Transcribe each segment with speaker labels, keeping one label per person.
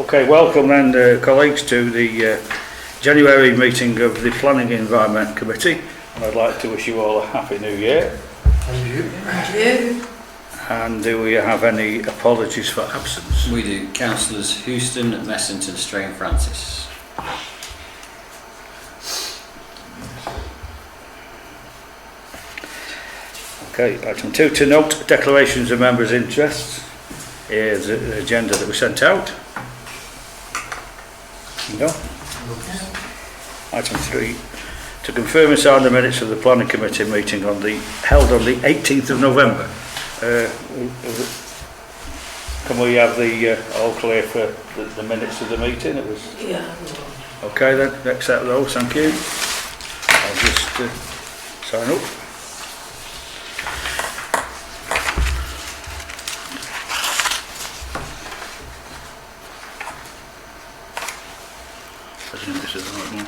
Speaker 1: Okay, welcome then colleagues to the January meeting of the Planning and Environment Committee, and I'd like to wish you all a happy new year.
Speaker 2: And you?
Speaker 3: And you?
Speaker 1: And do we have any apologies for absence?
Speaker 4: We do. Councillors Houston, Messington, Strain, Francis.
Speaker 1: Okay, item 2, to note declarations of members' interests. Here's the agenda that was sent out. No? Item 3, to confirm and sign the minutes of the Planning Committee meeting held on the 18th of November. Can we have the all clear for the minutes of the meeting? It was.
Speaker 3: Yeah.
Speaker 1: Okay then, accept those, thank you. I'll just sign up. I think this is the right one.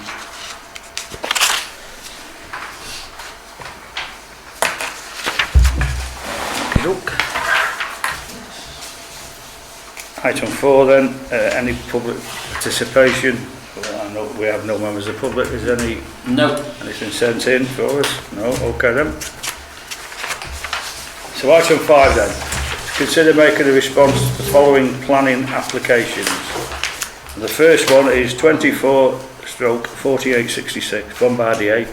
Speaker 1: Okey-doke. Item 4 then, any public participation? Well, I know we have no members of the public. Is there anything sent in for us? No? Okay then. So item 5 then, consider making a response to the following planning applications. The first one is 24/4866 Bombardier,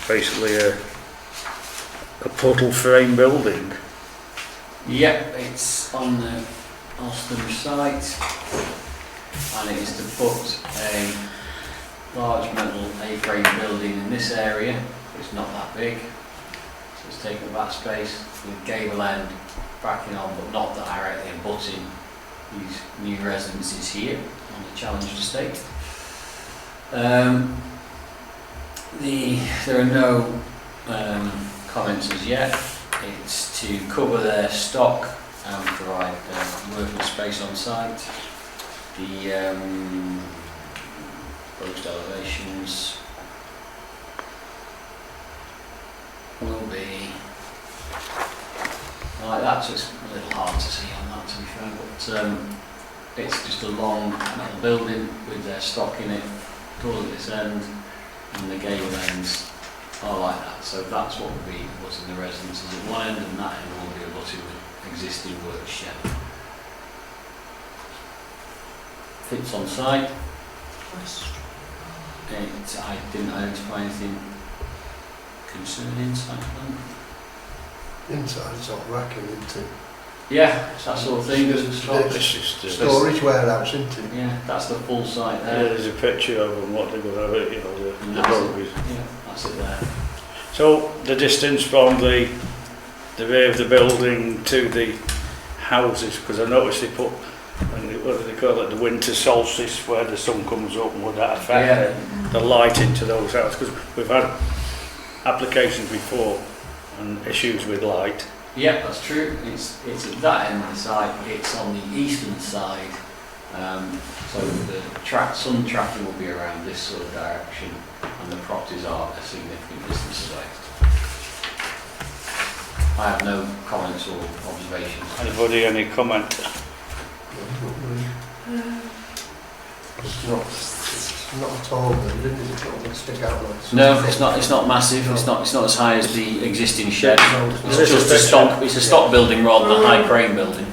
Speaker 1: basically a portal frame building.
Speaker 4: Yep, it's on the Alston site, and it is to put a large metal A-frame building in this area. It's not that big, so it's taking up that space with gable end backing on, but not directly abutting these new residences here on the challenged estate. There are no comments as yet. It's to cover their stock and provide working space on site. The proposed elevations will be like that, so it's a little hard to see on that, to be fair, but it's just a long metal building with their stock in it, tall at this end, and the gable ends are like that. So that's what will be abutting the residences at one end, and that end will be abutting the existing work shed. Fits on site. I didn't identify anything concerning site plan.
Speaker 2: Inside it's all racking, isn't it?
Speaker 4: Yeah, it's that sort of thing. There's a stock.
Speaker 2: Storage warehouse, isn't it?
Speaker 4: Yeah, that's the full site
Speaker 1: Yeah,
Speaker 4: there.
Speaker 1: there's a picture of them, what they're going to have it, you know, the bogies.
Speaker 4: Yeah, that's it there.
Speaker 1: So the distance from the rear of the building to the houses, because I noticed they put, what do they call it, the winter solstice, where the sun comes up, and would that affect the light into those houses? Because we've had applications before and issues with light.
Speaker 4: Yeah, that's true. It's at that end of the site. It's on the eastern side, so the sun tracking will be around this sort of direction, and the properties are a significant distance away. I have no comments or observations.
Speaker 1: Anybody, any comment?
Speaker 2: It's not a tall building, is it? It's not stick out like
Speaker 4: No, it's not massive. It's not as high as the existing shed. It's
Speaker 1: There's
Speaker 4: just
Speaker 1: a
Speaker 4: a stock. It's a stock building rather than a high crane building.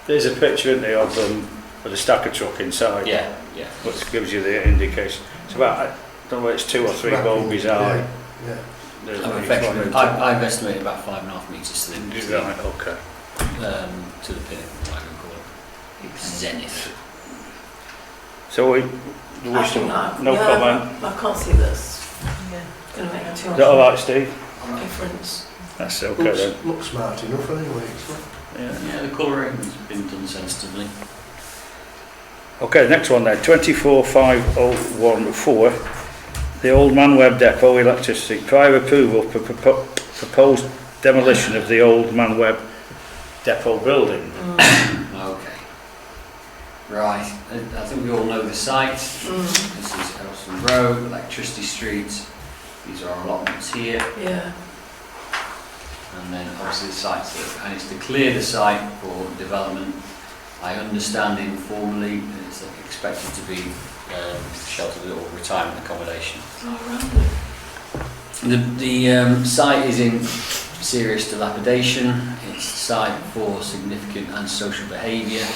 Speaker 1: There's a picture, isn't there, of them with a stacker truck inside.
Speaker 4: Yeah, yeah.
Speaker 1: Which gives you the indication. It's about, I don't know whether it's 2 or 3 bogies high.
Speaker 2: Yeah.
Speaker 1: There's
Speaker 4: I've estimated about 5.5 metres to the
Speaker 1: Right, okay.
Speaker 4: to the pinnacle, what I can call it. Zenith.
Speaker 1: So we wish to, no comment.
Speaker 3: I can't see this. It's going to make a
Speaker 1: Is that alright, Steve?
Speaker 3: difference.
Speaker 1: That's okay then.
Speaker 2: Looks smart enough anyway.
Speaker 1: Yeah.
Speaker 4: Yeah, the colouring's been done sensitively.
Speaker 1: Okay, next one then, 245014, the Old Man Web Depot electricity, prior approval for proposed demolition of the Old Man Web Depot building.
Speaker 4: Okay. Right, I think we all know the site. This is Elston Road, Electricity Street. These are our allotments here.
Speaker 3: Yeah.
Speaker 4: And then obviously the site's there, and it's to clear the site for development I understand informally that it's expected to be sheltered or retirement accommodation. The site is in serious dilapidation. It's a site for significant antisocial behaviour,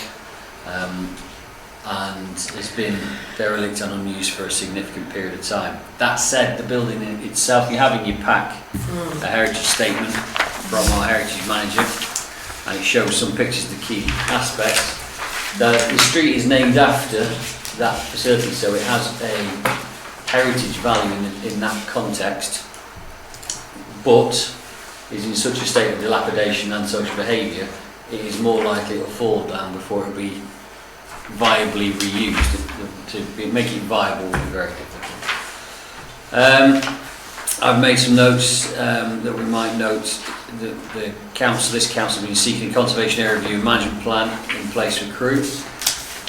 Speaker 4: and it's been derelict and unused for a significant period of time. That said, the building in itself, you have in your pack a heritage statement from our heritage manager, and it shows some pictures of the key aspects. The street is named after that facility, so it has a heritage value in that context, but is in such a state of dilapidation and social behaviour, it is more likely to fall down before it will be viably reused. Make it viable will be very difficult. I've made some notes that we might note that this council has been seeking a conservation area review and management plan in place for Crewe,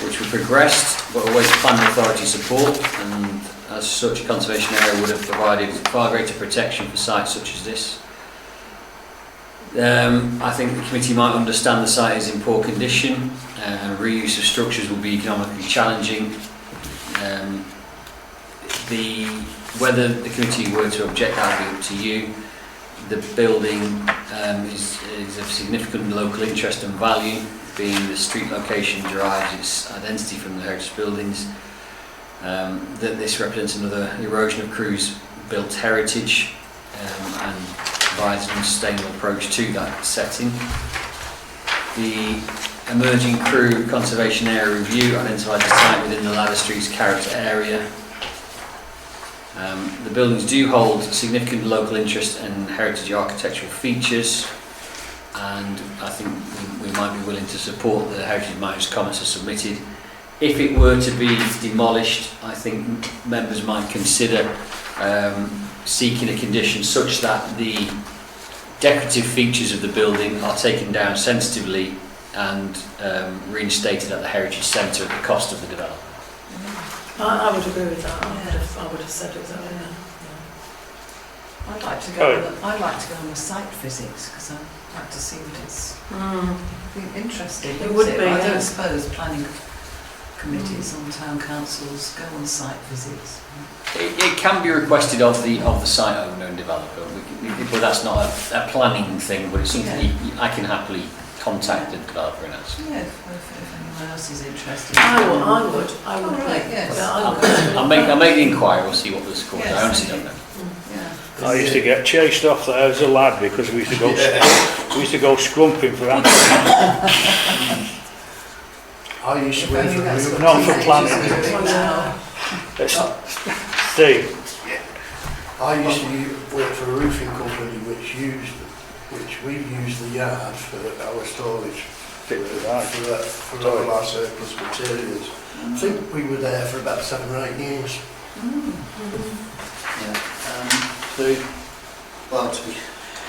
Speaker 4: which we progressed, but await planning authority support, and as such a conservation area would have provided far greater protection for sites such as this. I think the committee might understand the site is in poor condition, and reuse of structures will be economically challenging. Whether the committee were to object, that would be up to you. The building is of significant local interest and value, being the street location derives its identity from the heritage buildings. That this represents another erosion of Crewe's built heritage, and provides an sustainable approach to that setting. The emerging Crewe conservation area review identified the site within the Ladder Street's character area. The buildings do hold significant local interest and heritage architectural features, and I think we might be willing to support the heritage manager's comments as submitted. If it were to be demolished, I think members might consider seeking a condition such that the decorative features of the building are taken down sensitively and reinstated at the Heritage Centre at the cost of the developer.
Speaker 3: I would agree with that. I would have said it that way.
Speaker 5: I'd like to go. I'd like to go on a site visits because I'd like to see what it's interesting.
Speaker 3: It would be.
Speaker 5: I
Speaker 3: Yeah.
Speaker 5: don't suppose planning committees on town councils go on site visits.
Speaker 4: It can be requested of the site owner and developer, but that's not a planning thing. But it's something I can happily contact the developer and ask.
Speaker 5: Yeah, if anyone else is interested.
Speaker 3: I would.
Speaker 5: All right, yes.
Speaker 3: Yeah,
Speaker 4: I'll make the inquiry. We'll see what the score is.
Speaker 5: Yes,
Speaker 4: I honestly don't know.
Speaker 5: Yeah.
Speaker 1: I used to get chased off there as a lad because we used to go scrumping for animals.
Speaker 2: I used to work for Crewe.
Speaker 1: Not for planning. Steve.
Speaker 2: I used to work for a roofing company which we used the yard for our storage for all our surplus materials. I think we were there for about 7 or 8 years.
Speaker 6: Steve? Well, to be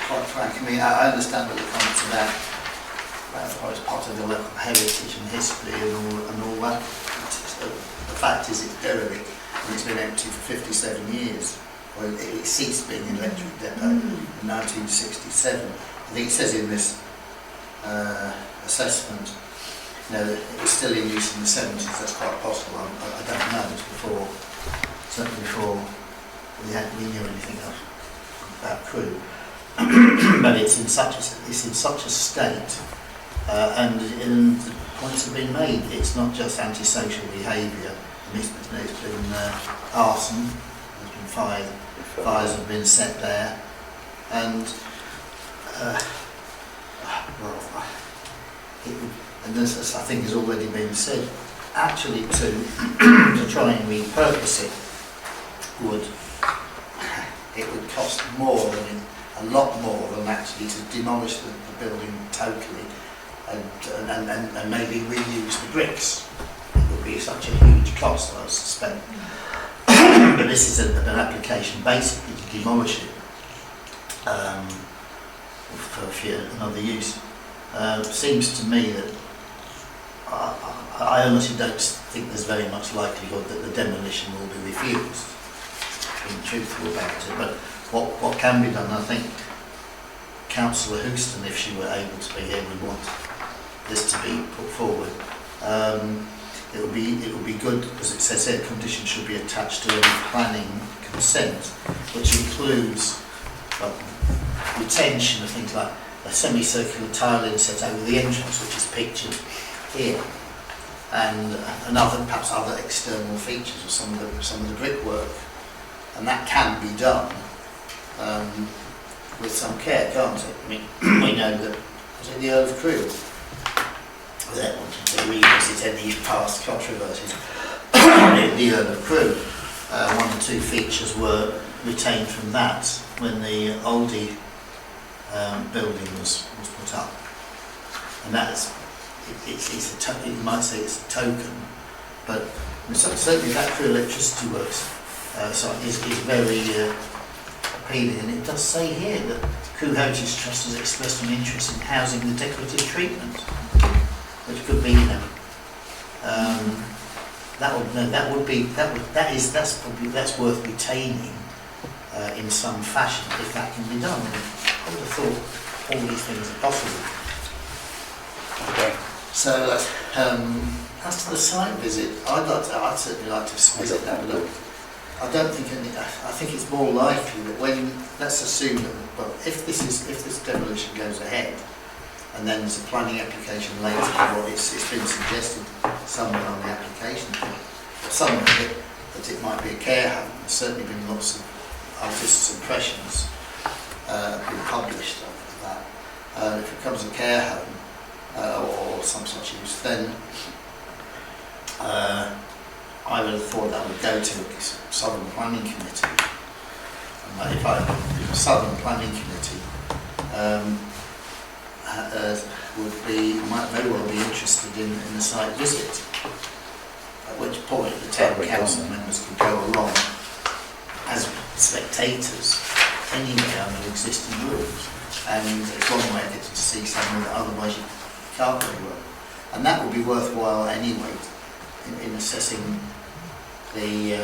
Speaker 6: quite frank, I mean, I understand what the comments about it's part of the local heritage and history and all that. The fact is it's derelict and it's been empty for 57 years. Well, it ceased being an electric depot in 1967. I think it says in this assessment, that it was still in use in the 70s. That's quite possible. I don't know. It's certainly before we knew anything else about Crewe. But it's in such a state, and the points have been made. It's not just antisocial behaviour. There's been arson. There's been fires have been set there, and and as I think has already been said, actually to try and repurpose it would cost a lot more than actually to demolish the building totally and maybe reuse the bricks. It would be such a huge cost, I suspect. But this is an application basically to demolish it for another use. Seems to me that I honestly don't think there's very much likelihood that the demolition will be refused, being truthful about it. But what can be done, I think Councillor Houston, if she were able to be here, would want this to be put forward It would be good, because it says here conditions should be attached to any planning consent, which includes retention of things like a semicircular tiling set over the entrance, which is pictured here, and perhaps other external features of some of the brickwork, and that can be done with some care, can't it? I mean, we know that was it the Earl of Crewe that wanted to revisit any past controversies. The Earl of Crewe, one or two features were retained from that when the Oldie building was put up, and that's you might say it's a token, but certainly that Crewe Electricity Works site is very appealing, and it does say here that Crewe Heritage Trust has expressed an interest in housing the decorative treatment, which could be, that's worth retaining in some fashion if that can be done. I would have thought all these things are possible.
Speaker 1: Okay.
Speaker 6: So as to the site visit, I'd certainly like to visit that. Look, I think it's more likely that let's assume that, well, if this demolition goes ahead, and then there's a planning application later for what it's been suggested somewhere on the application, some of it that it might be a care home. There's certainly been lots of artists' impressions been published of that. If it becomes a care home or some such use, then I would have thought that would go to a Southern Planning Committee. And if I the Southern Planning Committee might very well be interested in the site visit, at which point the town council members could go along as spectators anyway under existing rules, and it's one way of getting to see something that otherwise you can't really work. And that would be worthwhile anyway in assessing the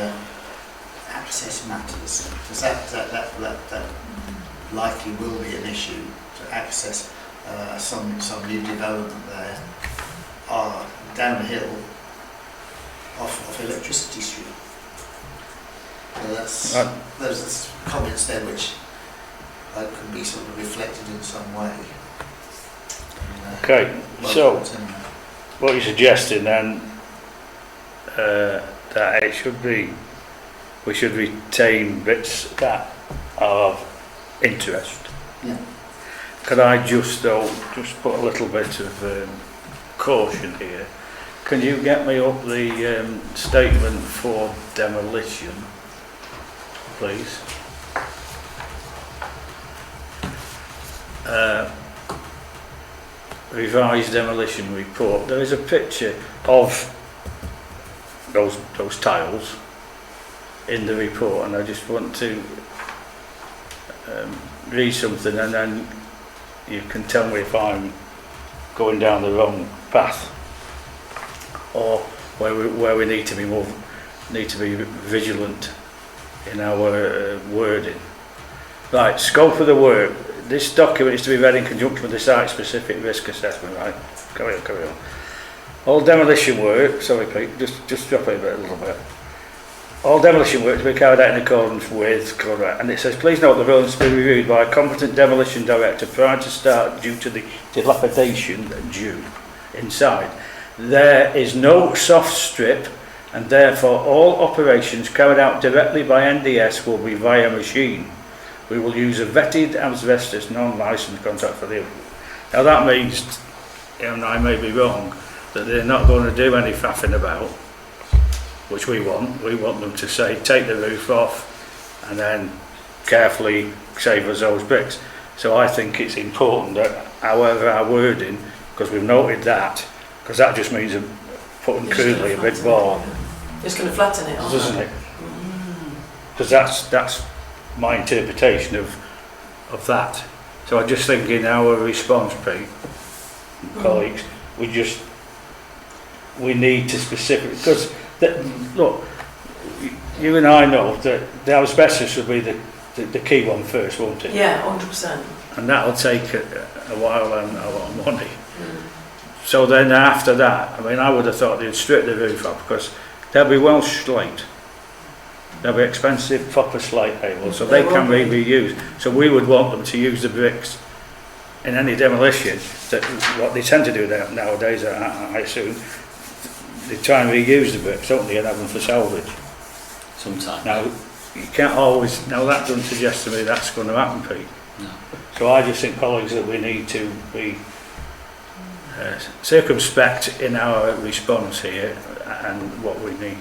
Speaker 6: access matters, because that likely will be an issue to access some new development there down a hill off Electricity Street. So there's comments there which could be sort of reflected in some way.
Speaker 1: Okay, so what you're suggesting then, that we should retain bits that are of interest.
Speaker 6: Yeah.
Speaker 1: Could I just put a little bit of caution here? Can you get me up the statement for demolition, please? Revised demolition report. There is a picture of those tiles in the report, and I just want to read something, and then you can tell me if I'm going down the wrong path or where we need to be vigilant in our wording. Right, scope of the work. This document is to be read in conjunction with the site-specific risk assessment. Right, carry on. All demolition work. Sorry, Pete. Just drop it a little bit. All demolition work to be carried out in accordance with, and it says, please note the building to be reviewed by a competent demolition director prior to start due to the dilapidation due inside. There is no soft strip, and therefore all operations carried out directly by NDS will be via machine. We will use a vetted asbestos non-licensed contract for the. Now that means, and I may be wrong, that they're not going to do any faffing about, which we want. We want them to say, take the roof off and then carefully save us those bricks. So I think it's important that, however our wording, because we've noted that, because that just means putting crudely a big ball,
Speaker 3: It's going to flatten it,
Speaker 1: doesn't it? Because that's my interpretation of that. So I just think in our response, Pete, colleagues, we need to specifically, because look, you and I know that the asbestos will be the key one first, won't it?
Speaker 3: Yeah, 100%.
Speaker 1: And that'll take a while and a lot of money. So then after that, I mean, I would have thought they'd strip the roof off because they'll be Welsh slate. They'll be expensive, proper slate able, so they can be reused. So we would want them to use the bricks in any demolition. That what they tend to do nowadays, I assume, they try and reuse the bricks, don't they, and have them for salvage.
Speaker 4: Sometimes.
Speaker 1: Now, you can't always, now that doesn't suggest to me that's going to happen, Pete.
Speaker 4: No.
Speaker 1: So I just think, colleagues, that we need to be circumspect in our response here and what we need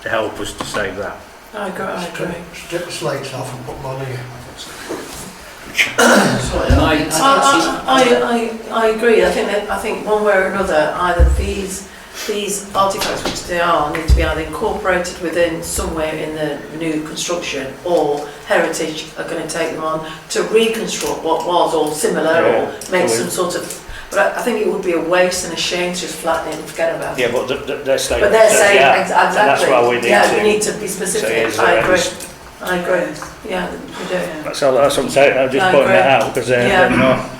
Speaker 1: to help us to save that.
Speaker 3: I agree.
Speaker 2: Strip the slates off and put them on here.
Speaker 6: Sorry,
Speaker 3: I agree. I think one way or another, either these artefacts, which they are, need to be either incorporated within somewhere in the new construction, or Heritage are going to take them on to reconstruct what was or similar, or make some sort of. But I think it would be a waste and a shame to just flatten it and forget about it.
Speaker 1: Yeah, but they're saying.
Speaker 3: But they're saying
Speaker 1: yeah,
Speaker 3: exactly.
Speaker 1: and that's why we need to.
Speaker 3: Be specific.
Speaker 1: say,
Speaker 3: I agree. I agree. Yeah, we do.
Speaker 1: That's what I'm saying. I'm just
Speaker 3: I
Speaker 1: pointing
Speaker 3: agree.
Speaker 1: that out because they're not.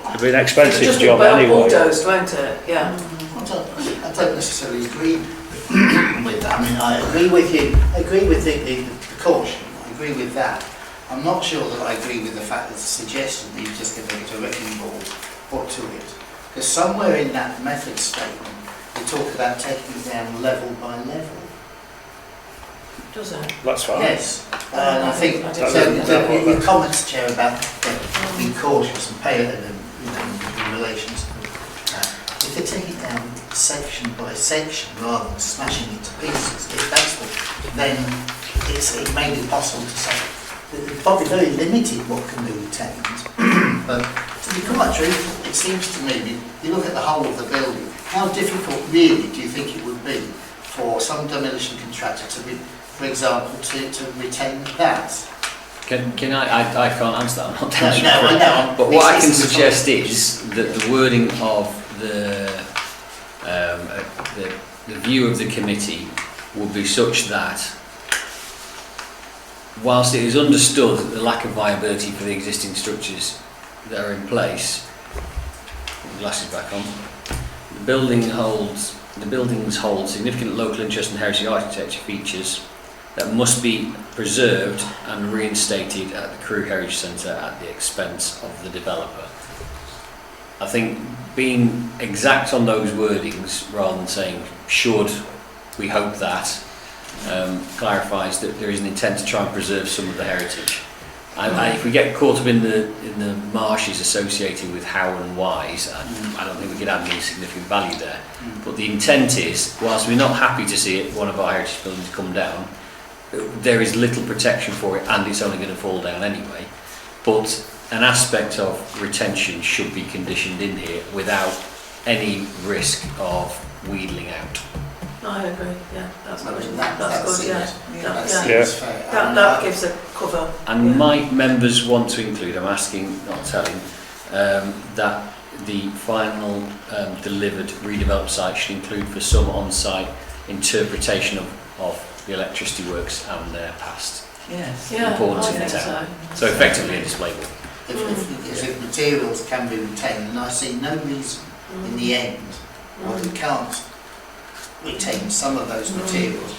Speaker 1: It'll be an expensive
Speaker 3: Just
Speaker 1: job anyway.
Speaker 3: bulldozed, won't it? Yeah.
Speaker 6: I don't necessarily agree with that. I mean, I agree with you. I agree with the caution. I agree with that. I'm not sure that I agree with the fact that the suggestion that you're just going to get a wrecking ball put to it. Because somewhere in that method statement, they talk about taking it down level by level.
Speaker 3: Does it?
Speaker 1: That's fine.
Speaker 6: Yes, and I think
Speaker 3: I
Speaker 6: so.
Speaker 3: didn't
Speaker 1: know
Speaker 6: Your comments, Chair, about being cautious and pay it in relation to that. If they take it down section by section rather than smashing it to pieces, if that's then it may be possible to say that it's probably very limited what can be retained. But to be quite truthful, it seems to me, you look at the whole of the building, how difficult really do you think it would be for some demolition contractor to be, for example, to retain that?
Speaker 4: Can I can't answer that. I'm not
Speaker 6: No, I know.
Speaker 4: But what I can suggest is that the wording of the view of the committee will be such that, whilst it is understood that the lack of viability for the existing structures that are in place, put the glasses back on, the buildings hold significant local interest and heritage architecture features that must be preserved and reinstated at the Crewe Heritage Centre at the expense of the developer. I think being exact on those wordings rather than saying should, we hope that, clarifies that there is an intent to try and preserve some of the heritage. And if we get caught up in the marshes associated with how and whys, I don't think we could add any significant value there. But the intent is, whilst we're not happy to see it, one of our heritage buildings come down, there is little protection for it and it's only going to fall down anyway. But an aspect of retention should be conditioned in here without any risk of wheedling out.
Speaker 3: I agree. Yeah, that's good.
Speaker 6: That
Speaker 3: That's good. Yeah.
Speaker 6: seems fair.
Speaker 3: That gives a cover.
Speaker 4: And
Speaker 3: Yeah.
Speaker 4: might members want to include, I'm asking, not telling, that the final delivered redeveloped site should include for some on-site interpretation of the electricity works and their past
Speaker 5: Yes.
Speaker 3: Yeah,
Speaker 4: importance
Speaker 3: I
Speaker 4: in the
Speaker 3: think
Speaker 4: town.
Speaker 3: so.
Speaker 4: So effectively a display board.
Speaker 6: If materials can be retained, and I see no reason in the end why we can't retain some of those materials.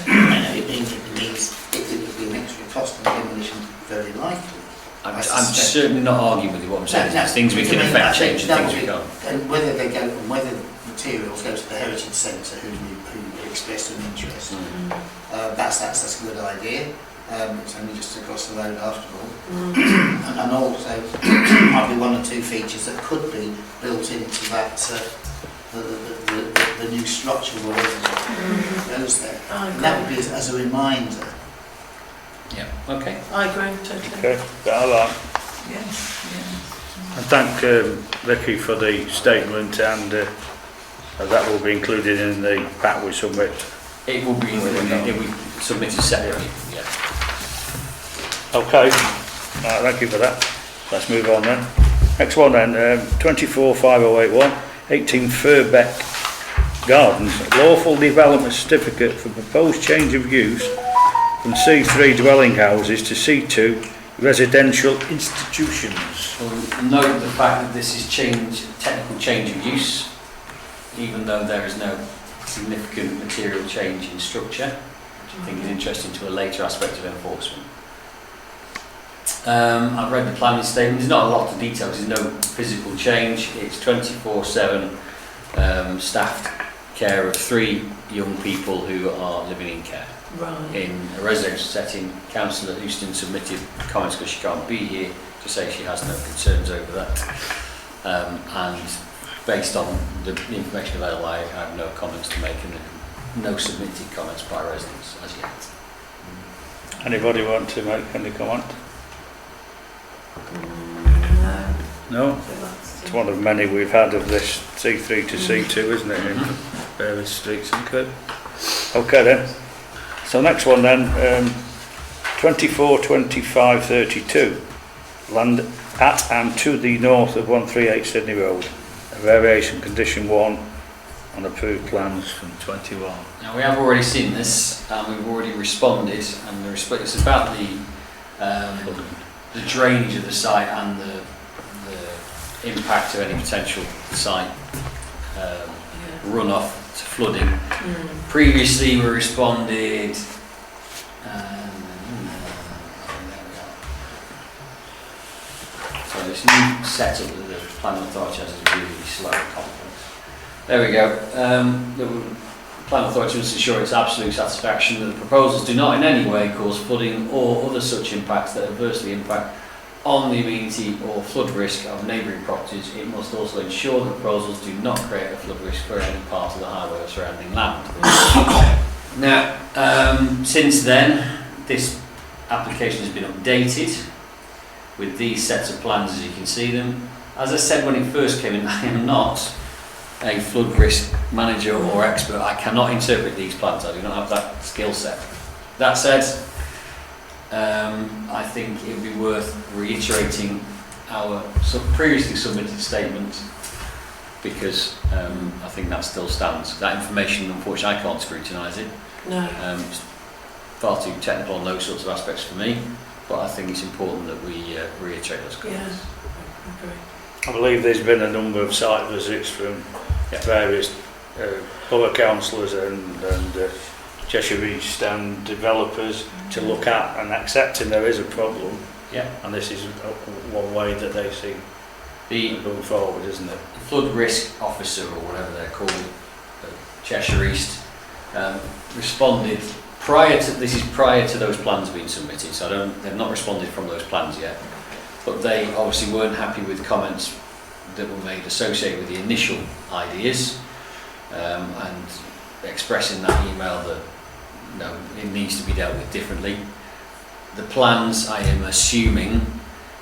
Speaker 6: And it means it would be an extra cost on demolition, very likely.
Speaker 4: I'm
Speaker 6: I suspect.
Speaker 4: certainly not arguing with you. What I'm saying is there's things we can affect change and things we can't.
Speaker 6: And whether they go, and whether materials go to the Heritage Centre who expressed an interest, that's a good idea. It's only just across the road after all. And also, might be one or two features that could be built into that, the new structure or whatever goes there. And that would be as a reminder.
Speaker 4: Yeah, okay.
Speaker 3: I agree totally.
Speaker 1: Okay, I like.
Speaker 5: Yes.
Speaker 1: And thank Vicky for the statement, and that will be included in the pack we submit.
Speaker 4: It will be submitted separately, yeah.
Speaker 1: Okay, thank you for that. Let's move on then. Next one then, 245081, 18 Furbeck Gardens, lawful development certificate for proposed change of use from C3 dwelling houses to C2 residential institutions.
Speaker 4: We'll note the fact that this is technical change of use, even though there is no significant material change in structure, which I think is interesting to a later aspect of enforcement. I've read the planning statement. There's not a lot of details. There's no physical change. It's 24/7 staffed care of 3 young people who are living in care.
Speaker 3: Right.
Speaker 4: In a residential setting. Councillor Houston submitted comments because she can't be here to say she has no concerns over that. And based on the information available, I have no comments to make, and no submitted comments by residents as yet.
Speaker 1: Anybody want to make any comment?
Speaker 3: No.
Speaker 1: No?
Speaker 3: So that's-
Speaker 1: It's one of many we've had of this C3 to C2, isn't it, in various streets and curb. Okay then. So next one then, 24/25/32, land at and to the north of 138 Sydney Road, a variation condition 1 on approved plans from 21.
Speaker 4: Now we have already seen this, and we've already responded, and it's about the drainage of the site and the impact of any potential site runoff to flooding. Previously we responded, so this new setup that the planning authority has is really slow and complex. There we go. The planning authority must ensure its absolute satisfaction that the proposals do not in any way cause flooding or other such impacts that adversely impact on the amenity or flood risk of neighbouring properties. It must also ensure that proposals do not create a flood risk for any part of the highway or surrounding land. Now, since then, this application has been updated with these sets of plans as you can see them. As I said when it first came in, I am not a flood risk manager or expert. I cannot interpret these plans. I do not have that skill set. That said, I think it would be worth reiterating our previously submitted statement, because I think that still stands. That information, unfortunately, I can't scrutinise it.
Speaker 3: No.
Speaker 4: It's far too technical on those sorts of aspects for me, but I think it's important that we reiterate those comments.
Speaker 3: Yeah. I agree.
Speaker 1: I believe there's been a number of site visits from various other councillors and Cheshire East and developers to look at and accepting there is a problem.
Speaker 4: Yeah.
Speaker 1: And this is one way that they see moving forward, isn't it?
Speaker 4: The flood risk officer, or whatever they're called, Cheshire East, responded prior to those plans being submitted. So they've not responded from those plans yet, but they obviously weren't happy with comments that were made associated with the initial ideas, and expressing that email that it needs to be dealt with differently. The plans, I am assuming,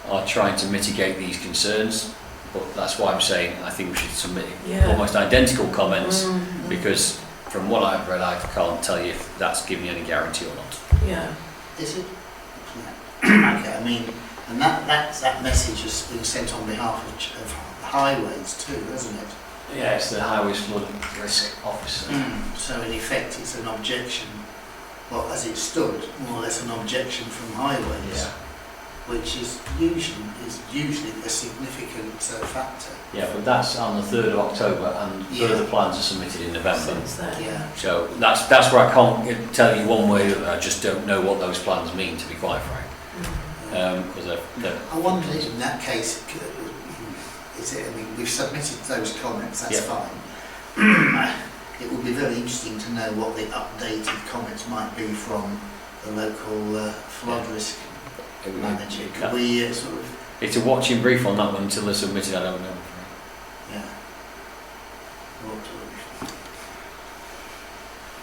Speaker 4: are trying to mitigate these concerns, but that's why I'm saying I think we should submit almost identical comments, because from what I've read, I can't tell you if that's giving any guarantee or not.
Speaker 3: Yeah.
Speaker 6: Is it? Yeah. Okay, I mean, and that message has been sent on behalf of highways too, hasn't it?
Speaker 4: Yeah, it's the Highways Flood Risk Officer.
Speaker 6: So in effect it's an objection, well as it stood, more or less an objection from highways, which is usually a significant factor.
Speaker 4: Yeah, but that's on the 3rd of October, and further plans are submitted in November.
Speaker 3: Since then.
Speaker 6: Yeah.
Speaker 4: So that's where I can't tell you one way or the other. I just don't know what those plans mean, to be quite frank. Because
Speaker 6: I wonder in that case, is it? I mean, we've submitted those comments. That's fine. It would be very interesting to know what the updated comments might be from the local flood risk manager. Could we sort of?
Speaker 4: It's a watching brief on that one until they're submitted. I don't know.
Speaker 6: Yeah.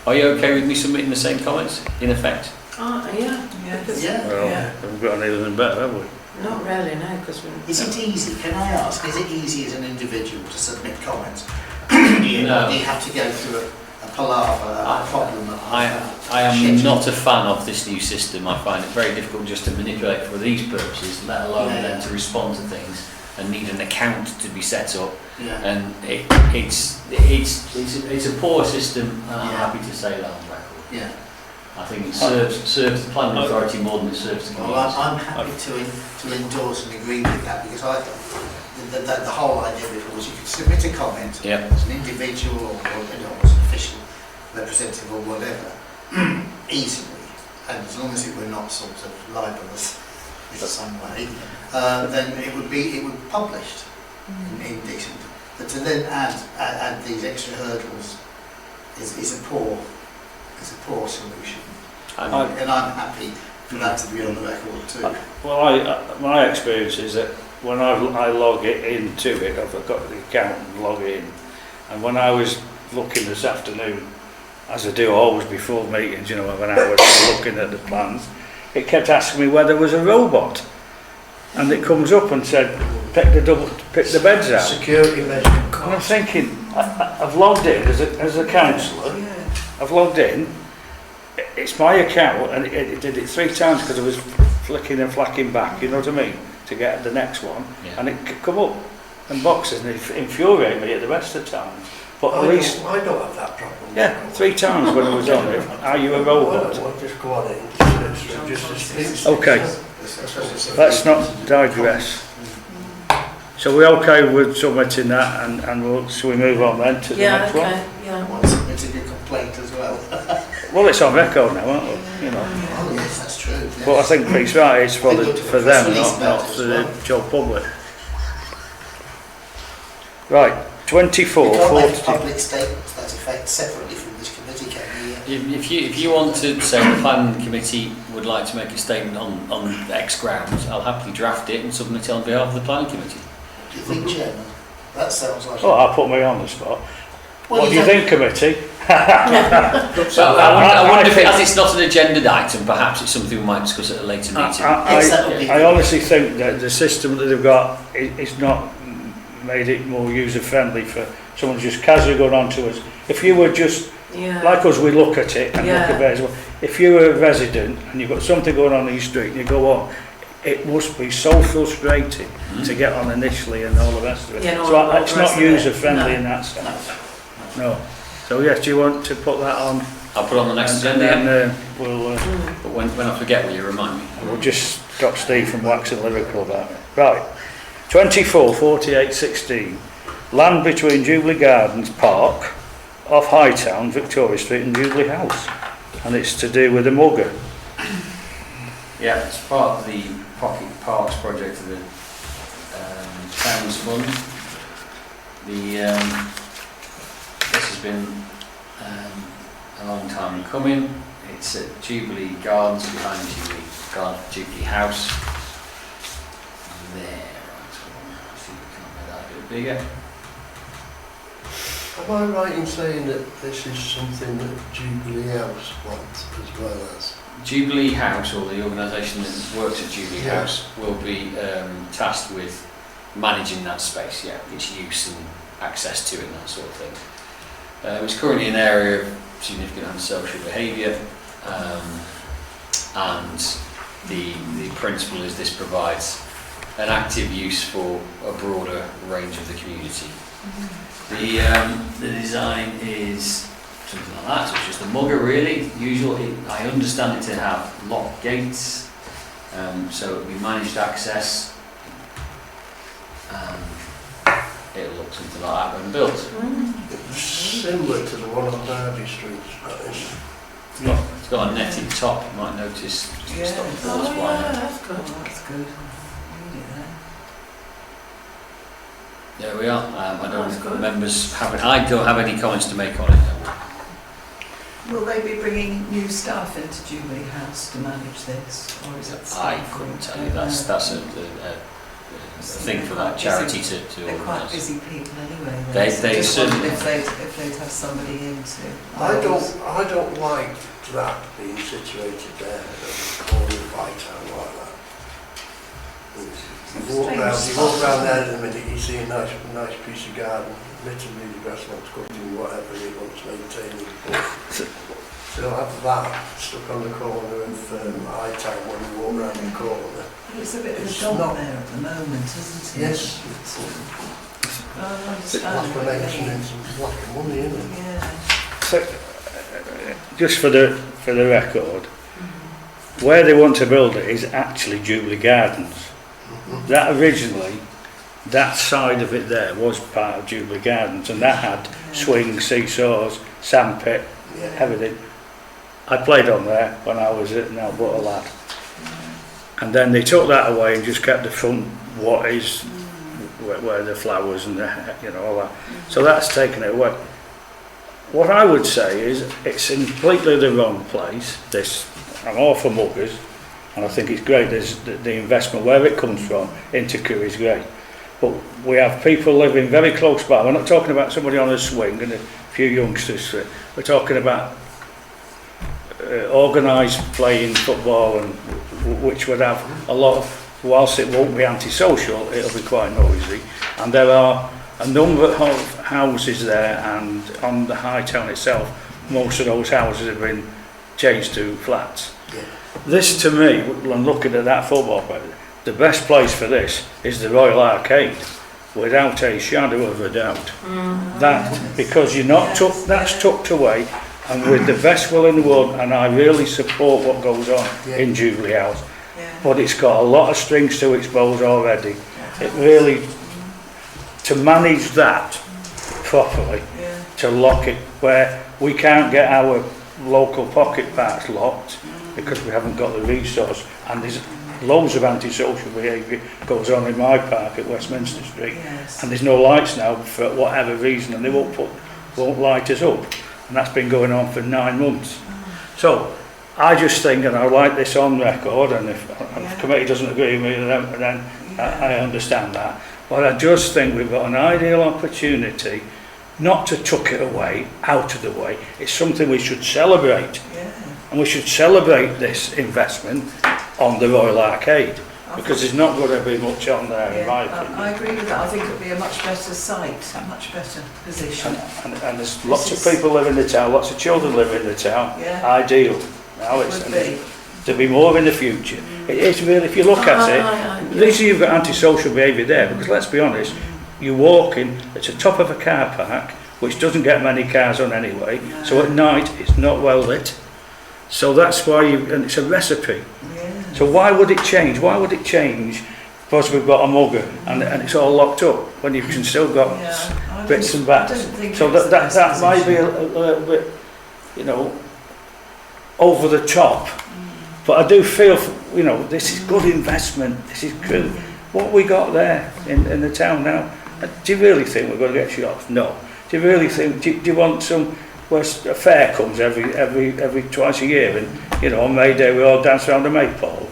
Speaker 4: Are you okay with me submitting the same comments in effect?
Speaker 3: Yeah. Because,
Speaker 1: Well, haven't got anything better, have we?
Speaker 3: Not really, no, because we.
Speaker 6: Is it easy? Can I ask? Is it easy as an individual to submit comments? Do you have to go through a palaver, a problem?
Speaker 4: I am not a fan of this new system. I find it very difficult just to manipulate for these purposes, let alone then to respond to things and need an account to be set up.
Speaker 6: Yeah.
Speaker 4: And it's a poor system, and I'm happy to say that on record.
Speaker 6: Yeah.
Speaker 4: I think it serves the planning authority more than it serves the
Speaker 6: Well,
Speaker 4: community.
Speaker 6: I'm happy to endorse and agree with that, because the whole idea before was you could submit a comment
Speaker 4: Yeah.
Speaker 6: as an individual or as an official representative or whatever, easily, and as long as it were not sort of libelous in some way, then it would be published in decent. But to then add these extra hurdles is a poor solution. And I'm happy for that to be on the record too.
Speaker 1: Well, my experience is that when I log it into it, I've got the account and log in, and when I was looking this afternoon, as I do always before meetings, you know, when I was looking at the plans, it kept asking me whether there was a robot, and it comes up and said, pick the beds out.
Speaker 2: Security measure.
Speaker 1: And I'm thinking, I've logged in as a councillor,
Speaker 5: Yeah.
Speaker 1: I've logged in, it's my account, and it did it 3 times because I was flicking and flacking back, you know what I mean, to get the next one,
Speaker 4: Yeah.
Speaker 1: and it come up in boxes, and it infuriated me at the rest of the times. But at least,
Speaker 2: I don't have that problem.
Speaker 1: yeah, 3 times when I was on it, are you a robot?
Speaker 2: Well, I'll just go on it and just
Speaker 1: Okay, let's not digress. So we're okay with submitting that, and shall we move on then to the
Speaker 3: Yeah,
Speaker 1: next one?
Speaker 3: okay, yeah.
Speaker 6: One submitting a complaint as well.
Speaker 1: Well, it's on record now, aren't we? You know.
Speaker 6: Oh yes, that's true. Yes.
Speaker 1: But I think Pete's right, it's for
Speaker 6: I think
Speaker 1: for
Speaker 6: we'll
Speaker 1: them,
Speaker 6: release
Speaker 1: not
Speaker 6: that
Speaker 1: for
Speaker 6: as
Speaker 1: the
Speaker 6: well.
Speaker 1: job public. Right, 24,
Speaker 6: We can't make
Speaker 1: 40.
Speaker 6: public statements to that effect separately from this committee, can we?
Speaker 4: If you want to say the planning committee would like to make a statement on X grounds, I'll happily draft it and submit it on behalf of the planning committee.
Speaker 6: Do you think, Chairman? That sounds like...
Speaker 1: Oh, I'll put me on the spot.
Speaker 6: Well,
Speaker 1: What do you think, committee?
Speaker 4: So I wonder if,
Speaker 1: think-
Speaker 4: as it's not an agenda item, perhaps it's something we might discuss at a later meeting.
Speaker 6: Yes, that would be
Speaker 1: I
Speaker 6: good.
Speaker 1: honestly think that the system that they've got is not made it more user friendly for someone just casually going on to us. If you were just
Speaker 3: Yeah.
Speaker 1: like us, we look at it and
Speaker 3: Yeah.
Speaker 1: look at it as well. If you're a resident and you've got something going on in your street and you go on, it must be so frustrating to get on initially and all the rest of it.
Speaker 3: Yeah, and all
Speaker 1: So
Speaker 3: the
Speaker 1: it's
Speaker 3: rest
Speaker 1: not
Speaker 3: of it.
Speaker 1: user friendly
Speaker 3: No.
Speaker 1: in that sense. No. So yes, do you want to put that on?
Speaker 4: I'll put it on the next
Speaker 1: and
Speaker 4: agenda, yeah.
Speaker 1: then we'll
Speaker 4: But when I forget, will you remind me?
Speaker 1: we'll just stop Steve from waxing lyrical about it. Right. 24, 48, 16. Land between Jubilee Gardens Park, off Hightown, Victoria Street and Jubilee House. And it's to do with the mugger.
Speaker 4: Yeah, it's part of the Pocket Parks project of the Towns Fund. This has been a long time coming. It's at Jubilee Gardens, behind Jubilee House. There, right, see if we can make that a bit bigger.
Speaker 2: Am I right in saying that this is something that Jubilee House wants as well as?
Speaker 4: Jubilee House, or the organisation that works at Jubilee
Speaker 2: Yeah.
Speaker 4: House, will be tasked with managing that space, yeah, its use and access to it and that sort of thing. It's currently an area of significant antisocial behaviour, and the principle is this provides an active use for a broader range of the community. The design is something like that, so it's just a mugger really. Usually, I understand it to have locked gates, so it'll be managed access. It'll look something like that when built.
Speaker 2: It's similar to the one on Derby Street.
Speaker 4: It's got a netted top, you might notice. Just
Speaker 5: Yeah.
Speaker 4: stop the
Speaker 3: Oh,
Speaker 4: doors
Speaker 3: yeah,
Speaker 4: wide.
Speaker 3: that's
Speaker 5: Oh,
Speaker 3: good.
Speaker 5: that's good. Read it there.
Speaker 4: There we are.
Speaker 3: That's good.
Speaker 4: I don't have any comments to make on it.
Speaker 5: Will they be bringing new staff into Jubilee House to manage this, or is it?
Speaker 4: I
Speaker 5: staff
Speaker 4: couldn't
Speaker 5: from-
Speaker 4: tell you. That's a thing for that charity to
Speaker 5: They're quite
Speaker 4: organise.
Speaker 5: busy people anyway.
Speaker 4: They-
Speaker 5: so
Speaker 4: they
Speaker 5: just wondered
Speaker 4: certainly-
Speaker 5: if they'd have somebody in to.
Speaker 2: I don't like that being situated there, calling it Hightown like that. You walk round there in a minute, you see a nice piece of garden, literally the grass looks good and whatever he wants maintaining. But so have that stuck on the corner of Hightown when you walk round the corner.
Speaker 5: It's a bit of a
Speaker 2: It's
Speaker 5: dump
Speaker 2: not-
Speaker 5: there at the moment, isn't it?
Speaker 2: Yes,
Speaker 5: I
Speaker 2: it's lack
Speaker 5: understand
Speaker 2: of
Speaker 5: what you
Speaker 2: maintenance
Speaker 5: mean.
Speaker 2: and lack of money, isn't it?
Speaker 5: Yeah.
Speaker 1: So, just for the for the record, where they want to build it is actually Jubilee Gardens. That originally, that side of it there was part of Jubilee Gardens, and that had swings, seesaws, sandpit,
Speaker 2: Yeah.
Speaker 1: everything. I played on there when I was at Nelbut a lad. And then they took that away and just kept the front, what is, where the flowers and the, you know, all that. So that's taken it away. What I would say is it's in completely the wrong place. This, I'm all for muggers, and I think it's great. There's the investment, where it comes from, into Crewe is great. But we have people living very close by. We're not talking about somebody on a swing and a few youngsters. We're talking about organised playing football, and which would have a lot of, whilst it won't be antisocial, it'll be quite noisy. And there are a number of houses there, and on the High Town itself, most of those houses have been changed to flats.
Speaker 2: Yeah.
Speaker 1: This, to me, when looking at that football pitch, the best place for this is the Royal Arcade, without a shadow of a doubt. That, because you're not that's tucked away, and with the best will in the world, and I really support what goes on in Jubilee House, but it's got a lot of strings to its bows already. It really, to manage that properly, to lock it where we can't get our local pocket parks locked because we haven't got the resource, and there's loads of antisocial behaviour goes on in my park at Westminster Street, and there's no lights now for whatever reason, and they won't light us up, and that's been going on for 9 months. So I just think, and I like this on record, and if the committee doesn't agree with me, then I understand that, but I just think we've got an ideal opportunity not to tuck it away, out of the way. It's something we should celebrate, and we should celebrate this investment on the Royal Arcade, because there's not going to be much on there, in my opinion.
Speaker 5: I agree with that. I think it would be a much better site, a much better position.
Speaker 1: And there's lots of people live in the town, lots of children live in the town. Ideal. Now it's to be more in the future. It is really, if you look at it, this you've got antisocial behaviour there, because let's be honest, you're walking at the top of a car park, which doesn't get many cars on anyway, so at night it's not well lit. So that's why and it's a recipe. So why would it change? Why would it change because we've got a mugger and it's all locked up when you can still got bits and bats? So that might be a little bit, you know, over the top. But I do feel, you know, this is good investment. This is good. What we got there in the town now, do you really think we're going to get shots? No. Do you really think, do you want some, where a fair comes every twice a year, and, you know, on May Day we all dance around a maypole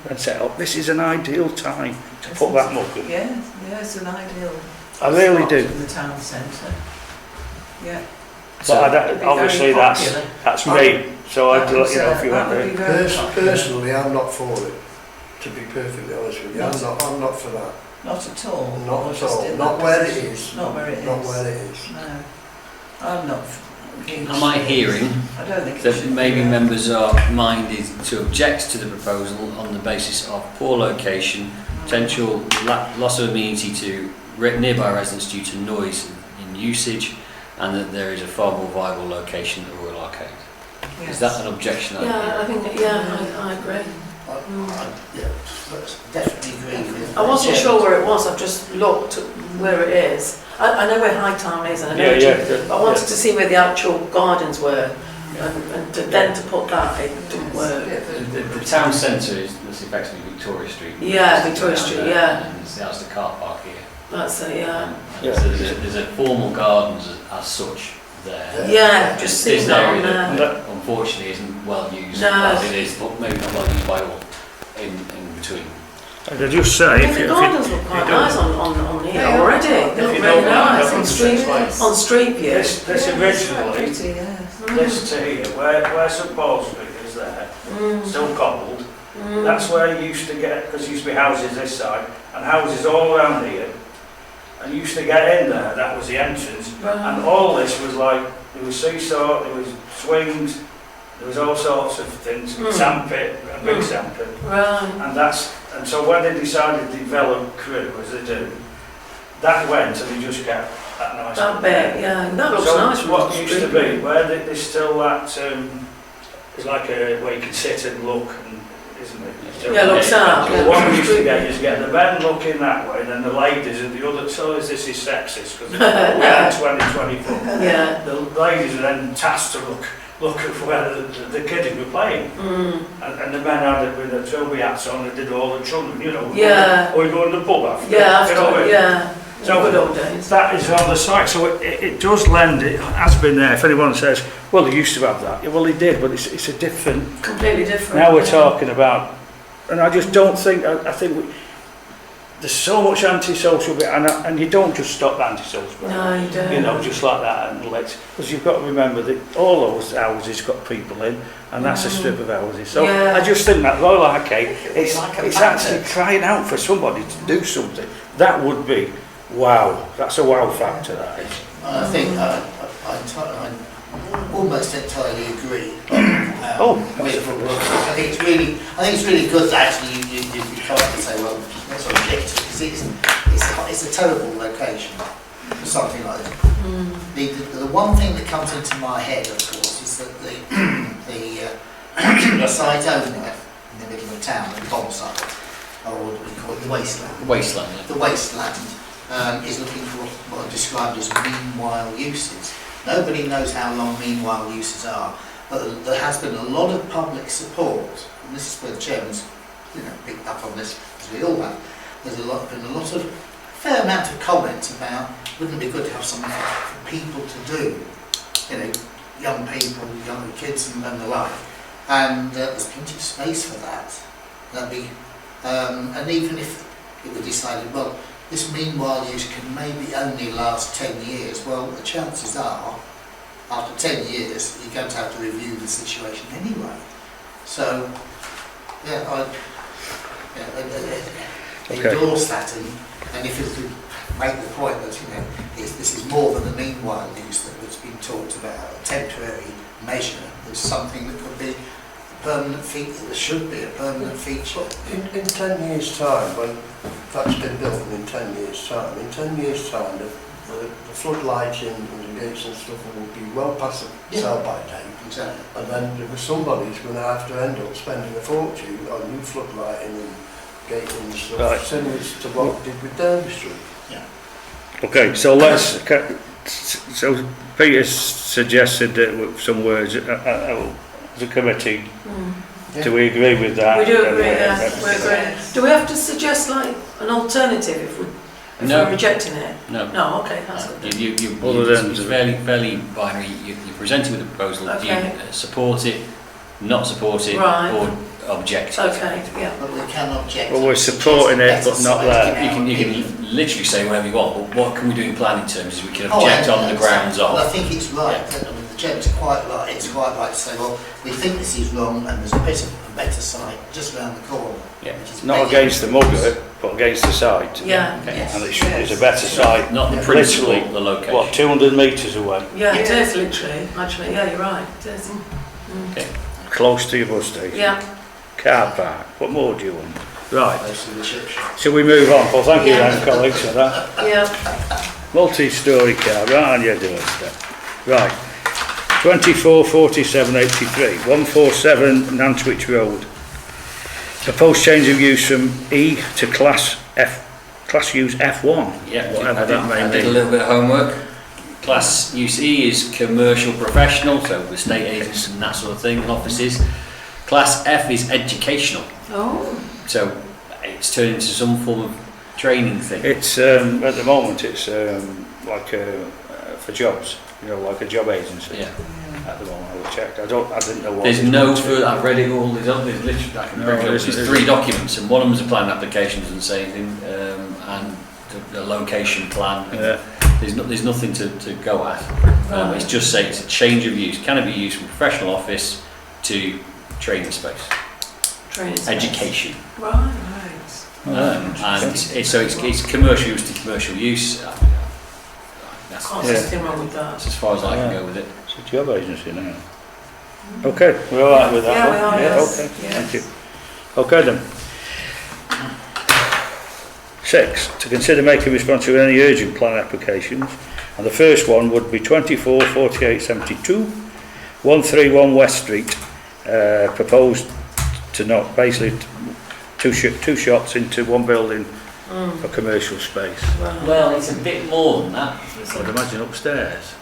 Speaker 1: and say, oh, this is an ideal time to put that mug in.
Speaker 5: Yeah, it's an ideal
Speaker 1: I really
Speaker 5: spot
Speaker 1: do.
Speaker 5: in the town centre. Yeah.
Speaker 1: But
Speaker 5: It'd be
Speaker 1: obviously
Speaker 5: very popular.
Speaker 1: that's me, so I'd, you know, if you
Speaker 5: That
Speaker 1: want
Speaker 5: would be
Speaker 1: to...
Speaker 5: very popular.
Speaker 2: Personally, I'm not for it, to be perfectly honest with you. I'm not for that.
Speaker 5: Not at all.
Speaker 2: Not
Speaker 5: Or
Speaker 2: at
Speaker 5: just
Speaker 2: all.
Speaker 5: in
Speaker 2: Not
Speaker 5: that
Speaker 2: where it
Speaker 5: position.
Speaker 2: is.
Speaker 5: Not where it is.
Speaker 2: Not where it is.
Speaker 5: No. I'm not.
Speaker 4: Am I hearing
Speaker 5: I don't think it
Speaker 4: that
Speaker 5: should
Speaker 4: maybe
Speaker 5: be there.
Speaker 4: members are minded to object to the proposal on the basis of poor location, potential loss of amenity to nearby residents due to noise in usage, and that there is a far more viable location at the Royal Arcade?
Speaker 5: Yes.
Speaker 4: Is that an objection?
Speaker 3: Yeah, I think, I agree.
Speaker 6: Definitely agree with.
Speaker 3: I wasn't sure where it was, I've just looked at where it is. I know where High Town is, and I know but I wanted to see where the actual gardens were, and then to put that, it didn't work.
Speaker 4: The town centre is effectively Victoria Street.
Speaker 3: Yeah, Victoria Street, yeah.
Speaker 4: And that's the car park here.
Speaker 3: That's it, yeah.
Speaker 4: So there's a formal gardens as such there.
Speaker 3: Yeah, just
Speaker 4: This
Speaker 3: seeing that on
Speaker 4: area
Speaker 3: there.
Speaker 4: that unfortunately isn't well used,
Speaker 3: No.
Speaker 4: as it is, but maybe not well used by all in between.
Speaker 1: I'd just say,
Speaker 3: Yeah, the gardens look quite nice on here already. They look
Speaker 1: you
Speaker 3: really
Speaker 1: don't mind,
Speaker 3: nice
Speaker 1: I
Speaker 3: on
Speaker 1: think
Speaker 3: street, on street view.
Speaker 1: This originally,
Speaker 5: Pretty, yes.
Speaker 1: this to here, where St Paul Street is there, still cobbled, that's where you used to get, because there used to be houses this side, and houses all around here, and you used to get in there, that was the entrance, and all this was like, there was seesaw, there was swings, there was all sorts of things, sandpit, a big sandpit,
Speaker 3: Right.
Speaker 1: and so when they decided to develop Crewe, as they do, that went and they just kept that nice.
Speaker 3: That bit, yeah, that looks
Speaker 1: So
Speaker 3: nice from
Speaker 1: what
Speaker 3: the
Speaker 1: used to
Speaker 3: street
Speaker 1: be,
Speaker 3: view.
Speaker 1: where there's still that, It's like where you can sit and look, and, isn't it?
Speaker 3: Yeah, looks out.
Speaker 1: So what we used to get is get the men looking that way, and then the ladies and the other. So this is sexist because we had 20 foot.
Speaker 3: Yeah.
Speaker 1: The ladies are then tasked to look at where the kids were playing, and the men had it with their trilby hats on and did all the children, you know.
Speaker 3: Yeah.
Speaker 1: Or we go in the pub after.
Speaker 3: Yeah,
Speaker 1: you know what I mean?
Speaker 3: yeah.
Speaker 1: So
Speaker 3: Good old days.
Speaker 1: that is on the site, so it does lend, it has been there. If anyone says, well, they used to have that, yeah, well, they did, but it's a different.
Speaker 3: Completely different.
Speaker 1: Now we're
Speaker 3: yeah.
Speaker 1: talking about, and I just don't think, I think there's so much antisocial, and you don't just stop antisocial.
Speaker 3: No, you don't.
Speaker 1: You know, just like that, and because you've got to remember that all those houses got people in, and that's a strip of houses. So
Speaker 3: Yeah.
Speaker 1: I just think that Royal Arcade, it's
Speaker 5: like a
Speaker 1: it's
Speaker 5: magnet.
Speaker 1: actually crying out for somebody to do something. That would be wow. That's a wow factor. That is.
Speaker 6: I think I almost entirely agree. I think it's really good that actually you can't say, well, let's object to it, because it's a terrible location for something like this. The one thing that comes into my head, of course, is that the site owner in the middle of town, the bomb site, or what do we call it, the wasteland.
Speaker 4: Wasteland.
Speaker 6: The wasteland is looking for what are described as meanwhile uses. Nobody knows how long meanwhile uses are, but there has been a lot of public support, and this is where the chairman's picked up on this, as we all have. There's been a lot of fair amount of comments about wouldn't it be good to have something for people to do, young people, younger kids and the like, and there's plenty of space for that. That'd be, and even if it were decided, well, this meanwhile use can maybe only last 10 years, well, the chances are, after 10 years, you're going to have to review the situation anyway. So, yeah, I endorse that, and if you could make the point that, this is more than a meanwhile use that was being talked about, a temporary measure, there's something that could be a permanent feature, there should be a permanent feature.
Speaker 2: In 10 years' time, when that's been built, and in 10 years' time, the floodlighting and the gates and stuff will be well past the sell-by date.
Speaker 6: Exactly.
Speaker 2: And then somebody's going to have to end up spending a fortune on new floodlighting and gating and stuff,
Speaker 1: Right.
Speaker 2: similar to what we did with Derby Street.
Speaker 1: Okay, so so Peter suggested that with some words as a committee. Do we agree with that?
Speaker 3: We do agree, yeah, we agree. Do we have to suggest like an alternative if we're rejecting it?
Speaker 4: No.
Speaker 3: No, okay, that's good.
Speaker 4: It's fairly binary. You're presented with a proposal.
Speaker 3: Okay.
Speaker 4: Do you support it, not support it,
Speaker 3: Right.
Speaker 4: or object?
Speaker 3: Okay, yeah.
Speaker 6: But we can object.
Speaker 1: Well, we're supporting it, but not there.
Speaker 4: You can literally say whatever you want, but what can we do in planning terms is we can object on the grounds
Speaker 6: Well, I
Speaker 4: of.
Speaker 6: think it's right. The chairman's quite right. It's quite right to say, well, we think this is wrong, and there's a better site just around the corner.
Speaker 4: Yeah.
Speaker 6: which is
Speaker 1: Not
Speaker 6: better.
Speaker 1: against the mugger, but against the site.
Speaker 3: Yeah,
Speaker 4: Okay.
Speaker 3: yes.
Speaker 1: And it's a better site.
Speaker 4: Not the principle,
Speaker 1: Literally,
Speaker 4: the location.
Speaker 1: What, 200 metres away?
Speaker 3: Yeah, it
Speaker 6: Yeah.
Speaker 3: is literally, actually, yeah, you're right, it is.
Speaker 1: Close to your bus station.
Speaker 3: Yeah,
Speaker 1: Car park. What more do you want? Right.
Speaker 6: Close to the chip shop.
Speaker 1: Shall we move on? Well, thank you
Speaker 3: Yeah.
Speaker 1: then, colleagues, for that.
Speaker 3: yeah,
Speaker 1: Multi-storey car, right on your doorstep. Right. 24 47 83, 147 Nantwich Road. Proposed change of use from E to class use F1.
Speaker 4: Yeah,
Speaker 1: Whatever
Speaker 4: I
Speaker 1: that may
Speaker 4: did a
Speaker 1: mean.
Speaker 4: little bit of homework. Class use E is commercial professional, so estate agents and that sort of thing, and offices. Class F is educational,
Speaker 3: oh,
Speaker 4: so it's turned into some form of training thing.
Speaker 1: It's at the moment it's like for jobs, like a job agency.
Speaker 4: Yeah.
Speaker 1: At the moment, I checked. I didn't know what.
Speaker 4: There's
Speaker 1: it was
Speaker 4: no
Speaker 1: going to.
Speaker 4: further, I've read it all, there's literally, I can
Speaker 1: No,
Speaker 4: bring it up,
Speaker 1: there's-
Speaker 4: there's 3 documents, and one of them's a plan application, doesn't say anything, and the location plan.
Speaker 1: Yeah.
Speaker 4: There's nothing to go at. It's just saying it's a change of use. Can it be used from professional office to training space,
Speaker 3: training space.
Speaker 4: education,
Speaker 3: Right.
Speaker 4: and it's commercial use to commercial use. That's
Speaker 3: Can't see anything wrong with that.
Speaker 4: that's as far as I can
Speaker 1: Yeah.
Speaker 4: go with it.
Speaker 1: It's a job agency now. Okay, we're all right with that
Speaker 3: Yeah,
Speaker 1: one?
Speaker 3: we are, yes.
Speaker 1: Okay,
Speaker 3: Yes.
Speaker 1: thank you. Okay then. 6, to consider making response to any urgent plan applications, and the first one would be 24 48 72, 131 West Street, proposed to not, basically two shops into one building for commercial space.
Speaker 4: Well, it's a bit more than that.
Speaker 1: I'd imagine upstairs.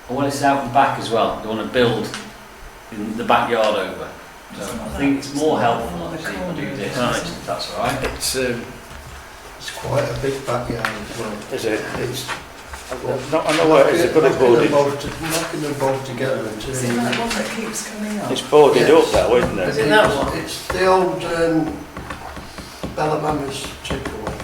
Speaker 4: I want it out and back as well. They want to build in the backyard over. So I think it's more helpful actually if I do this.
Speaker 1: Right.
Speaker 4: If that's all right.
Speaker 2: It's quite a big backyard as well.
Speaker 1: Is it? It's, I know where it is, they've got it boarded.
Speaker 2: Knocking them both together and
Speaker 5: Is it
Speaker 2: turning.
Speaker 5: that one that keeps coming up?
Speaker 1: It's boarded
Speaker 2: Yes.
Speaker 1: up though, isn't
Speaker 3: Is
Speaker 1: it?
Speaker 3: it that one?
Speaker 2: It's the old Bella Mama's takeaway.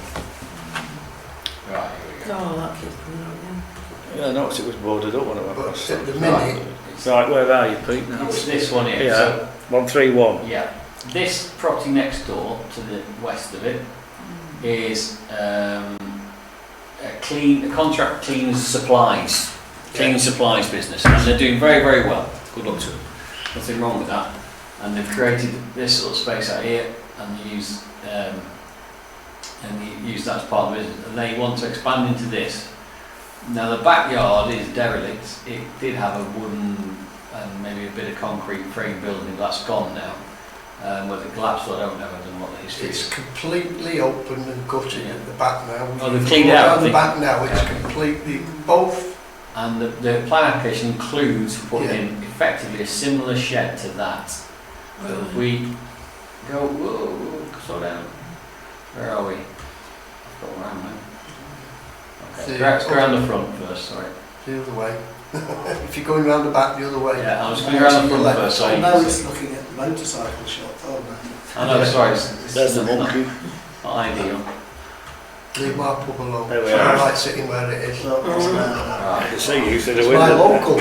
Speaker 4: Right, here we go.
Speaker 3: Oh, that keeps coming up, yeah.
Speaker 1: Yeah, I noticed it was boarded up when I went
Speaker 2: But
Speaker 1: past.
Speaker 2: at the
Speaker 4: Right.
Speaker 2: minute,
Speaker 1: Right, where are you, Pete, now?
Speaker 4: It's this one here.
Speaker 1: Yeah.
Speaker 4: So,
Speaker 1: 131.
Speaker 4: yeah. This property next door to the west of it is a contract cleans supplies, cleaning supplies business, and they're doing very, very well. Good luck to them. Nothing wrong with that. And they've created this little space out here, and they use that as part of the business. And they want to expand into this. Now the backyard is derelict. It did have a wooden and maybe a bit of concrete frame building, but that's gone now. Whether it collapsed, I don't know. I don't know what the history
Speaker 2: it's
Speaker 4: is.
Speaker 2: completely open and gutted at the back now.
Speaker 4: Oh, they've
Speaker 2: If you
Speaker 4: cleaned
Speaker 2: go
Speaker 4: it out,
Speaker 2: down
Speaker 4: I
Speaker 2: the
Speaker 4: think.
Speaker 2: back now, it's
Speaker 4: Yeah.
Speaker 2: completely, both,
Speaker 4: And the plan application includes putting
Speaker 2: Yeah.
Speaker 4: in effectively a similar shed to that. So if we go, whoa, slow down. Where are we? I've got around now. Okay,
Speaker 2: The
Speaker 4: go around
Speaker 2: other-
Speaker 4: the front first, sorry.
Speaker 2: the other way. If you're going round the back the other way.
Speaker 4: Yeah, I was going around the front
Speaker 2: Left.
Speaker 4: first, so
Speaker 6: I
Speaker 4: you
Speaker 6: know
Speaker 4: can
Speaker 6: it's
Speaker 4: see.
Speaker 6: looking at the motorcycle shop, aren't they?
Speaker 4: I know, sorry, it's
Speaker 1: There's the
Speaker 4: not-
Speaker 1: monkey.
Speaker 4: not ideal.
Speaker 2: Leave my pub alone.
Speaker 1: There we
Speaker 2: I
Speaker 1: are.
Speaker 2: like sitting where it is.
Speaker 6: Look, it's
Speaker 1: I
Speaker 4: Right.
Speaker 1: can see you through the
Speaker 2: It's my
Speaker 1: window.
Speaker 2: local,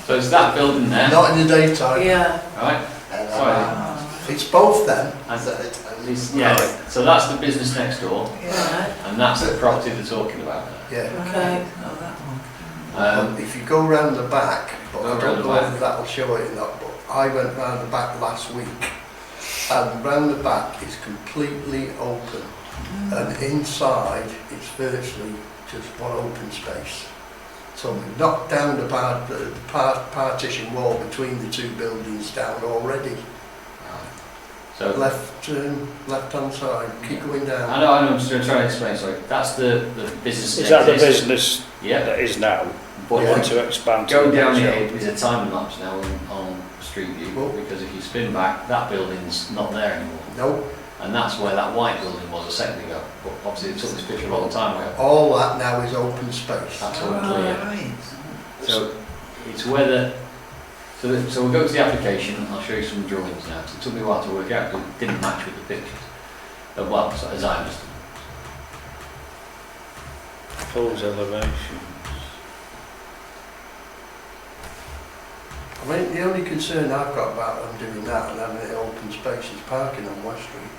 Speaker 4: So it's that building there,
Speaker 2: not in the daytime.
Speaker 3: Yeah,
Speaker 4: right? Sorry.
Speaker 5: Ah,
Speaker 2: It's both them.
Speaker 4: And yeah, so that's the business next door,
Speaker 5: yeah.
Speaker 3: right,
Speaker 4: and that's the property they're talking about.
Speaker 2: Yeah.
Speaker 3: okay.
Speaker 5: Oh, that one.
Speaker 2: If you go round the back, but
Speaker 4: Go
Speaker 2: I
Speaker 4: round
Speaker 2: don't
Speaker 4: the
Speaker 2: know
Speaker 4: back.
Speaker 2: whether that'll show it in that, but I went round the back last week, and round the back is completely open, and inside it's virtually just one open space. So we've knocked down the partition wall between the two buildings down already.
Speaker 4: So
Speaker 2: Left hand side, keep going down.
Speaker 4: I know, I'm just trying to explain, sorry. That's the business.
Speaker 1: Is that the
Speaker 4: exist.
Speaker 1: business
Speaker 4: Yeah.
Speaker 1: that is now?
Speaker 4: But
Speaker 1: You want to expand?
Speaker 4: go
Speaker 1: to the
Speaker 4: down
Speaker 1: next
Speaker 4: here
Speaker 1: shop?
Speaker 4: is a time lapse now on Street View,
Speaker 2: Well-
Speaker 4: because if you spin back, that building's not there anymore.
Speaker 2: No,
Speaker 4: And that's where that white building was a second ago. But obviously it took this picture a long time ago.
Speaker 2: all that now is open space.
Speaker 4: That's all clear.
Speaker 5: Right.
Speaker 4: So it's whether, so we'll go to the application and I'll show you some drawings now. 'Cause it took me a while to work out because it didn't match with the pictures. Well, so as I understand.
Speaker 1: Proposed elevation.
Speaker 2: I mean, the only concern I've got about them doing that and having it open space is parking on West Street.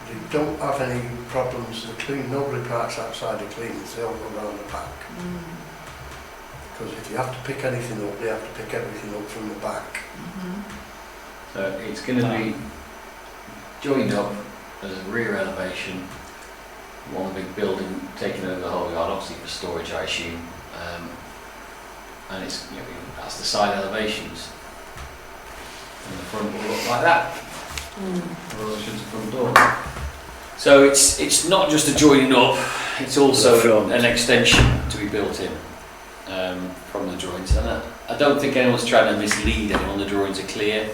Speaker 2: They don't have any problems, nobody parks outside the cleaners, they all go round the back. Because if you have to pick anything up, they have to pick everything up from the back.
Speaker 4: So it's going to be joined up as a rear elevation, one big building taking over the whole yard, obviously for storage I assume. And it's, you know, that's the side elevations. And the front will look like that. Elevation's the front door. So it's not just a joining up, it's
Speaker 1: The
Speaker 4: also
Speaker 1: front.
Speaker 4: an extension to be built in from the drawings. And I don't think anyone's trying to mislead anyone, the drawings are clear.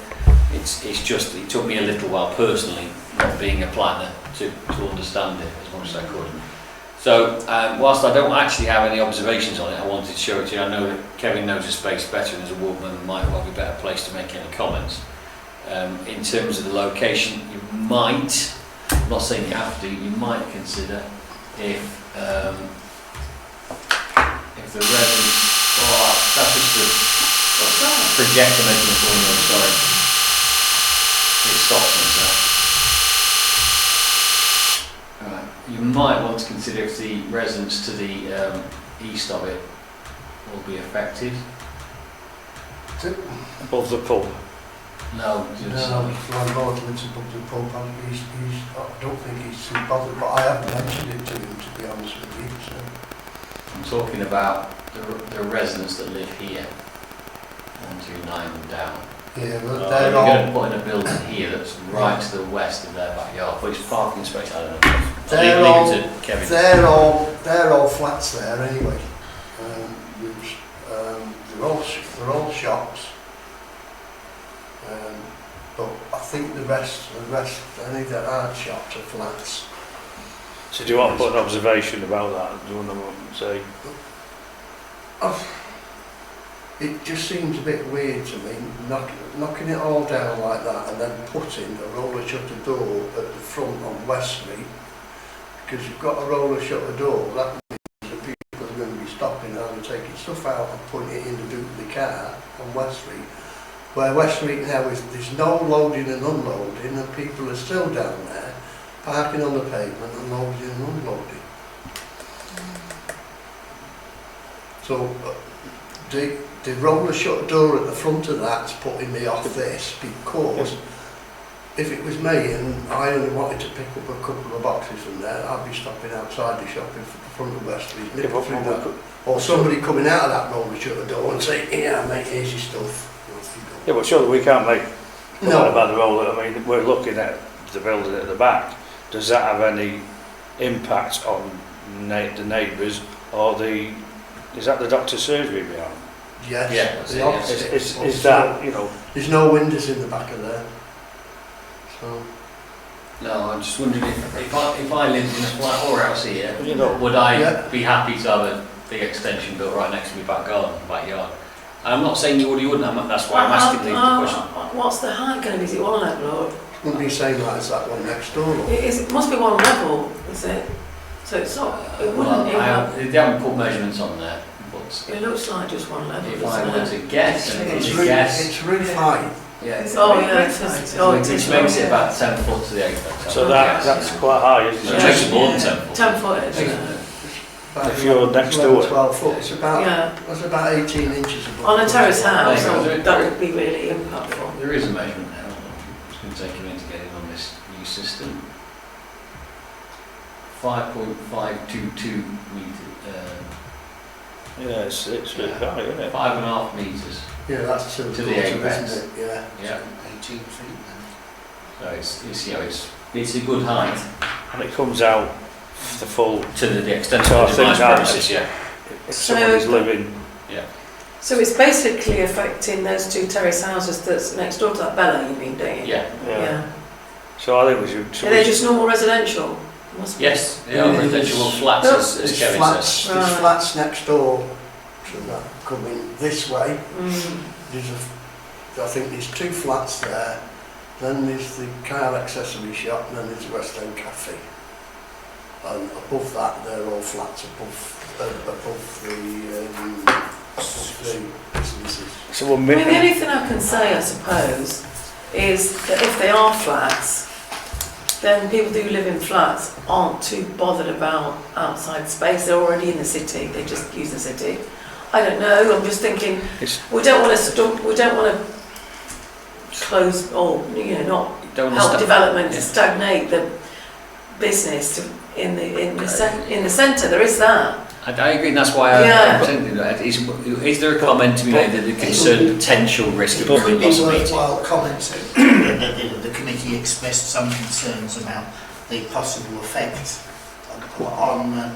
Speaker 4: It's just, it took me a little while personally, not being a planner, to understand it as much as I could. So, whilst I don't actually have any observations on it, I wanted to show it to you. I know that Kevin knows the space better and as a ward member might well be a better place to make any comments. In terms of the location, you might, I'm not saying you have to, you might consider if the residents, that's just the projector making a call, sorry. It stops me, so. Right. You might want to consider if the residents to the east of it will be affected.
Speaker 1: Above the pub.
Speaker 4: No,
Speaker 2: No, landlord lives above the pub, and I don't think he's too bothered, but I haven't mentioned it to him, to be honest with you, so.
Speaker 4: I'm talking about the residents that live here, 129 and down.
Speaker 2: Yeah, but
Speaker 4: They're
Speaker 2: they're
Speaker 4: going to
Speaker 2: all,
Speaker 4: put in a building here that's right to the west of their backyard, but it's parking space, I don't know.
Speaker 2: They're
Speaker 4: Leave
Speaker 2: all-
Speaker 4: it to Kevin.
Speaker 2: they're all flats there anyway. They're all shops. But I think the rest, any that aren't shops are flats.
Speaker 1: So do you want to put an observation about that? Do you want to say?
Speaker 2: It just seems a bit weird to me, knocking it all down like that and then putting a roller shutter door at the front on West Street, because you've got a roller shutter door, that means that people are going to be stopping and taking stuff out and putting it in the boot of the car on West Street. Where West Street now is, there's no loading and unloading, and people are still down there, parking on the pavement and loading and unloading. So, the roller shutter door at the front of that's putting me off this, because if it was me and I only wanted to pick up a couple of boxes from there, I'd be stopping outside the shop in front of West Street, nipping through that. Or somebody coming out of that roller shutter door and saying, yeah mate, here's your stuff. Off you go.
Speaker 1: Yeah, but surely we can't make
Speaker 2: No.
Speaker 1: about the roller. I mean, we're looking at the building at the back. Does that have any impact on the neighbours or is that the doctor's surgery behind?
Speaker 2: Yes,
Speaker 4: Yeah, that's
Speaker 2: the
Speaker 4: it, yeah.
Speaker 2: opposite.
Speaker 1: Is that, you know,
Speaker 2: There's no windows in the back of there. So,
Speaker 4: No, I'm just wondering if I lived in a flat or house here,
Speaker 1: you know,
Speaker 4: would I
Speaker 2: Yeah.
Speaker 4: be happy to have a big extension built right next to my back garden, backyard? I'm not saying you would or you wouldn't, that's why I'm asking the question.
Speaker 3: What's the height going to be? Is it one level or?
Speaker 2: wouldn't be same like as that one next door.
Speaker 3: It must be one level, is it? So it's not, it wouldn't,
Speaker 4: Well, they haven't put measurements on there, but
Speaker 3: it looks like just one level,
Speaker 4: if I were
Speaker 3: doesn't it?
Speaker 4: to guess, and
Speaker 2: It's
Speaker 4: it's a
Speaker 2: roof,
Speaker 4: guess,
Speaker 2: it's roof height.
Speaker 4: yeah,
Speaker 3: Oh, yeah, it is. Oh, it
Speaker 4: which
Speaker 3: is.
Speaker 4: makes it about 10 foot to the acre.
Speaker 1: so that's quite high, isn't
Speaker 4: So
Speaker 1: it?
Speaker 4: it makes it more than 10 foot.
Speaker 3: 10 foot, isn't it?
Speaker 2: About
Speaker 1: If you're
Speaker 2: 11,
Speaker 1: next door.
Speaker 2: 12 foot. It's about,
Speaker 3: Yeah.
Speaker 2: that's about 18 inches above.
Speaker 3: On a terrace house,
Speaker 4: Yeah.
Speaker 3: that would be really impactful.
Speaker 4: There is a measurement now, it's going to take a minute to get in on this new system. 5.522 metre,
Speaker 1: Yeah, it's really high, isn't it?
Speaker 4: 5.5 metres.
Speaker 2: Yeah, that's to
Speaker 4: To
Speaker 2: the
Speaker 4: the
Speaker 2: quarter,
Speaker 4: apex.
Speaker 2: isn't it? Yeah.
Speaker 4: Yeah.
Speaker 6: 18 feet then.
Speaker 4: So it's a good height
Speaker 1: And it comes out the full,
Speaker 4: to the extent
Speaker 1: So I
Speaker 4: of the
Speaker 1: think
Speaker 4: device
Speaker 1: that's-
Speaker 4: premises, yeah.
Speaker 1: if somebody's living,
Speaker 3: So it's basically affecting those two terrace houses that's next door to that Bella, you mean, don't you?
Speaker 4: Yeah.
Speaker 1: yeah. So I think we should.
Speaker 3: Are they just normal residential? Must be.
Speaker 4: Yes, they are residential flats, as
Speaker 2: There's
Speaker 4: Kevin
Speaker 2: flats,
Speaker 4: says.
Speaker 2: there's
Speaker 3: Right.
Speaker 2: flats next door to that coming this way.
Speaker 3: Mm.
Speaker 2: I think there's 2 flats there. Then there's the car accessory shop, and then there's the West End Cafe. And above that, they're all flats above the businesses.
Speaker 1: So we'll
Speaker 3: I mean, the
Speaker 1: make,
Speaker 3: only thing I can say, I suppose, is that if they are flats, then people who live in flats aren't too bothered about outside space. They're already in the city. They just use the city. I don't know. I'm just thinking
Speaker 1: It's-
Speaker 3: we don't want to close or not
Speaker 4: Don't
Speaker 3: help
Speaker 4: understand.
Speaker 3: development to
Speaker 4: Yeah.
Speaker 3: stagnate the business in the centre. There is that.
Speaker 4: I agree, and that's why
Speaker 3: Yeah.
Speaker 4: I'm saying that. Is there a comment to be made that the concerned potential risk of
Speaker 2: It would be
Speaker 4: loss of meeting?
Speaker 6: worthwhile commenting that the committee expressed some concerns about the possible effect on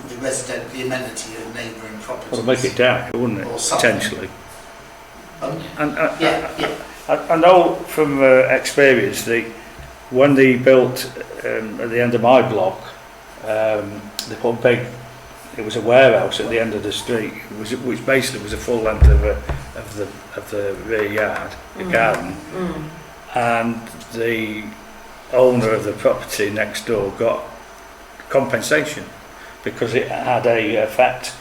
Speaker 6: the resident, the amenity of neighbouring properties.
Speaker 1: well, make it dark, wouldn't it?
Speaker 6: Or something.
Speaker 1: Potentially.
Speaker 6: Um,
Speaker 1: And
Speaker 6: Yeah, yeah.
Speaker 1: I know from experience, when they built at the end of my block, they put a big, it was a warehouse at the end of the street, which basically was a full length of the rear yard, the garden, and the owner of the property next door got compensation because it had a effect,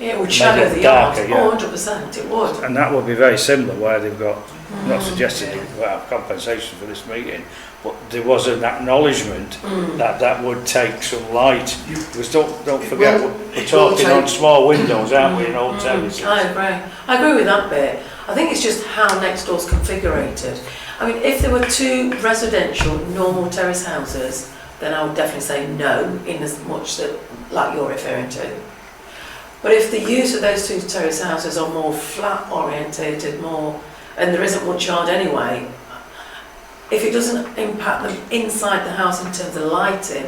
Speaker 3: Yeah, it would
Speaker 1: Make
Speaker 3: shadow
Speaker 1: it
Speaker 3: the yard.
Speaker 1: darker, yeah.
Speaker 3: Oh, 100%, it would.
Speaker 1: and that would be very similar where they've got. I'm not
Speaker 3: Mm.
Speaker 1: suggesting they will have compensation for this meeting, but there was an acknowledgement that would take some light. Because don't
Speaker 2: It
Speaker 1: forget,
Speaker 2: will-
Speaker 1: we're
Speaker 2: it will
Speaker 1: talking
Speaker 2: take-
Speaker 1: on small windows, aren't we, in old terraces?
Speaker 3: I agree with that bit. I think it's just how next door's configurated. I mean, if there were 2 residential normal terrace houses, then I would definitely say no, in as much that, like you're referring to. But if the use of those 2 terrace houses are more flat orientated, more and there isn't much yard anyway, if it doesn't impact them inside the house in terms of lighting,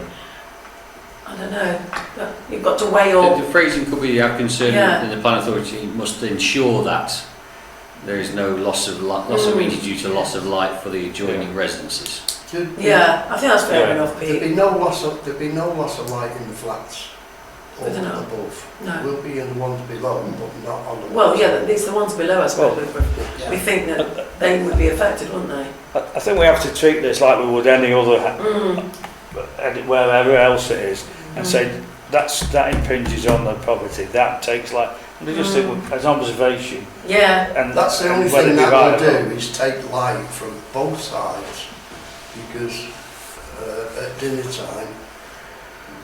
Speaker 3: I don't know, but you've got to weigh all.
Speaker 4: The phrasing could be our concern
Speaker 3: Yeah.
Speaker 4: in the planning authority must ensure that there is no loss of immunity due to loss of light for the adjoining residences.
Speaker 3: Yeah, I think that's fair
Speaker 1: Yeah.
Speaker 3: enough,
Speaker 2: There'd
Speaker 3: Pete.
Speaker 2: be no loss of light in the flats or
Speaker 3: Is there not?
Speaker 2: above.
Speaker 3: No.
Speaker 2: Will be in the ones below, but not on the.
Speaker 3: Well, yeah, it's the ones below, I suppose.
Speaker 6: Yeah.
Speaker 3: We think that they would be affected, wouldn't they?
Speaker 1: I think we have to treat this like we would any other, wherever else it is, and say that impinges on the property. That takes like, we just think as observation.
Speaker 3: Yeah,
Speaker 1: And
Speaker 2: That's the only
Speaker 1: and whether
Speaker 2: thing
Speaker 1: we
Speaker 2: that
Speaker 1: right
Speaker 2: will
Speaker 1: or not.
Speaker 2: do is take light from both sides, because at dinner time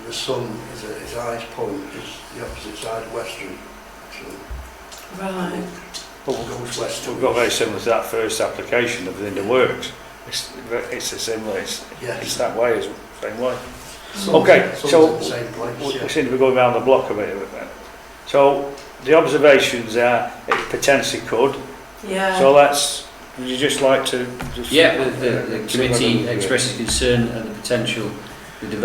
Speaker 2: the sun is at his highest point, is the opposite side of West Street. So
Speaker 3: right.
Speaker 1: But
Speaker 2: it goes west.
Speaker 1: we've got very similar to that first application of the works. It's a similar. It's
Speaker 2: Yes.
Speaker 1: that way, as same way.
Speaker 2: Sun's-
Speaker 1: Okay,
Speaker 2: sun's
Speaker 1: so
Speaker 2: at the same place.
Speaker 1: We
Speaker 2: Yeah.
Speaker 1: seem to be going around the block a bit. So the observations are it potentially could.
Speaker 3: Yeah.
Speaker 1: So would you just like to? Just
Speaker 4: Yeah, the
Speaker 1: see
Speaker 4: committee
Speaker 1: whether-
Speaker 4: expresses concern at the potential the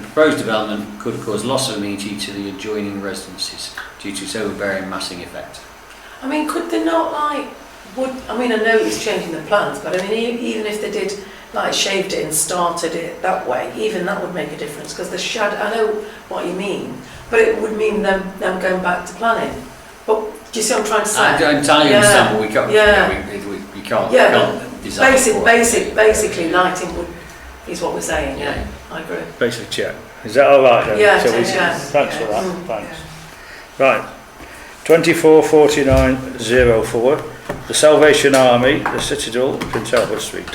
Speaker 4: proposed development could cause loss of amenity to the adjoining residences due to its overbearing massing effect.
Speaker 3: I mean, could they not I mean, I know it's changing the plans, but I mean, even if they did like shaved it and started it that way, even that would make a difference, because the shadow, I know what you mean, but it would mean them going back to planning. But do you see what I'm trying to say?
Speaker 4: I entirely
Speaker 3: Yeah.
Speaker 4: understand, but we can't,
Speaker 3: Yeah.
Speaker 4: we can't,
Speaker 3: Yeah,
Speaker 4: can't design for it.
Speaker 3: Basically lighting is what we're saying, yeah, I agree.
Speaker 1: Basically check. Is that all right then?
Speaker 3: Yeah,
Speaker 1: So
Speaker 3: to
Speaker 1: we-
Speaker 3: check.
Speaker 1: Thanks for that.
Speaker 3: Mm.
Speaker 1: Thanks. Right. 244904. The Salvation Army, the Citadel, Prince Albert Street.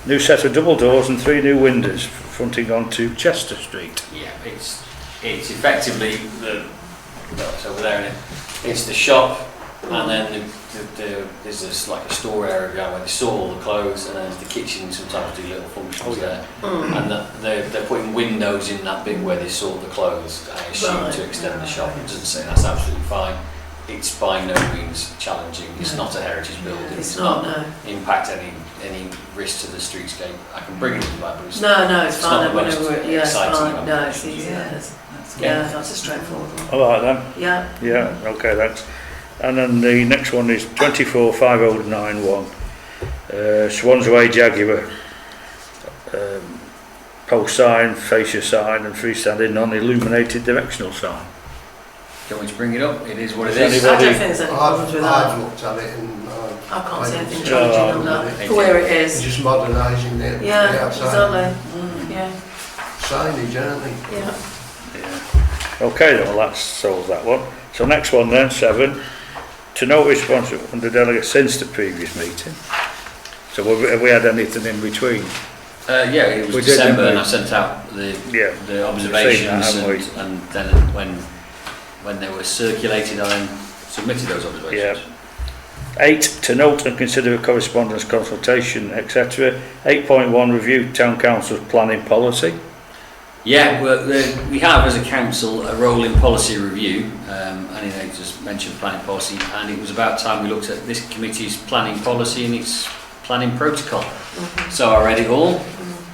Speaker 1: New set of double doors and 3 new windows fronting onto Chester Street.
Speaker 4: Yeah, it's effectively it's over there, isn't it? It's the shop, and then there's this like a store area where they store all the clothes, and then there's the kitchen. Sometimes do little functions there, and they're putting windows in that bit where they store the clothes. I assume
Speaker 3: Right.
Speaker 4: to extend the shop. It doesn't say that's absolutely fine. It's by no means challenging. It's
Speaker 3: No.
Speaker 4: not a heritage building.
Speaker 3: It's not, no.
Speaker 4: Impact any risk to the streetscape. I can bring it to that, but it's
Speaker 3: No, it's
Speaker 4: It's
Speaker 3: fine,
Speaker 4: not
Speaker 3: I
Speaker 4: the
Speaker 3: went
Speaker 4: most
Speaker 3: over it, yeah, it's
Speaker 4: exciting
Speaker 3: fine,
Speaker 4: one.
Speaker 3: no, it's easy, yeah, that's a straightforward one.
Speaker 1: All right then.
Speaker 3: Yeah,
Speaker 1: Yeah, okay, thanks. And then the next one is 245091. Swans Way Jaguar. Post sign, fascia sign and freestanding non-illuminated directional sign.
Speaker 4: Do you want me to bring it up? It is what it
Speaker 1: Is
Speaker 4: is.
Speaker 3: I don't
Speaker 1: Anybody-
Speaker 3: think there's any problems with
Speaker 2: I've
Speaker 3: that.
Speaker 2: looked at it and
Speaker 3: I can't see anything
Speaker 1: Yeah,
Speaker 3: challenging on that, for where it
Speaker 2: it's
Speaker 3: is.
Speaker 2: just modernising it.
Speaker 3: Yeah,
Speaker 2: the outside
Speaker 3: exactly, yeah,
Speaker 2: signage, aren't they?
Speaker 3: yeah.
Speaker 1: Yeah. Okay then, well that solves that one. So next one then, 7. To note response from the delegate since the previous meeting. So have we had anything in between?
Speaker 4: Yeah, it
Speaker 1: We
Speaker 4: was
Speaker 1: did,
Speaker 4: December,
Speaker 1: didn't we?
Speaker 4: and I sent out
Speaker 1: Yeah.
Speaker 4: the observations,
Speaker 1: haven't we?
Speaker 4: and then when they were circulated, I then submitted those observations.
Speaker 1: 8. To note and consider a correspondence consultation, etc. 8.1. Review Town Council's planning policy.
Speaker 4: Yeah, well, we have as a council a rolling policy review, and I just mentioned planning policy, and it was about time we looked at this committee's planning policy and its planning protocol. So I read it all,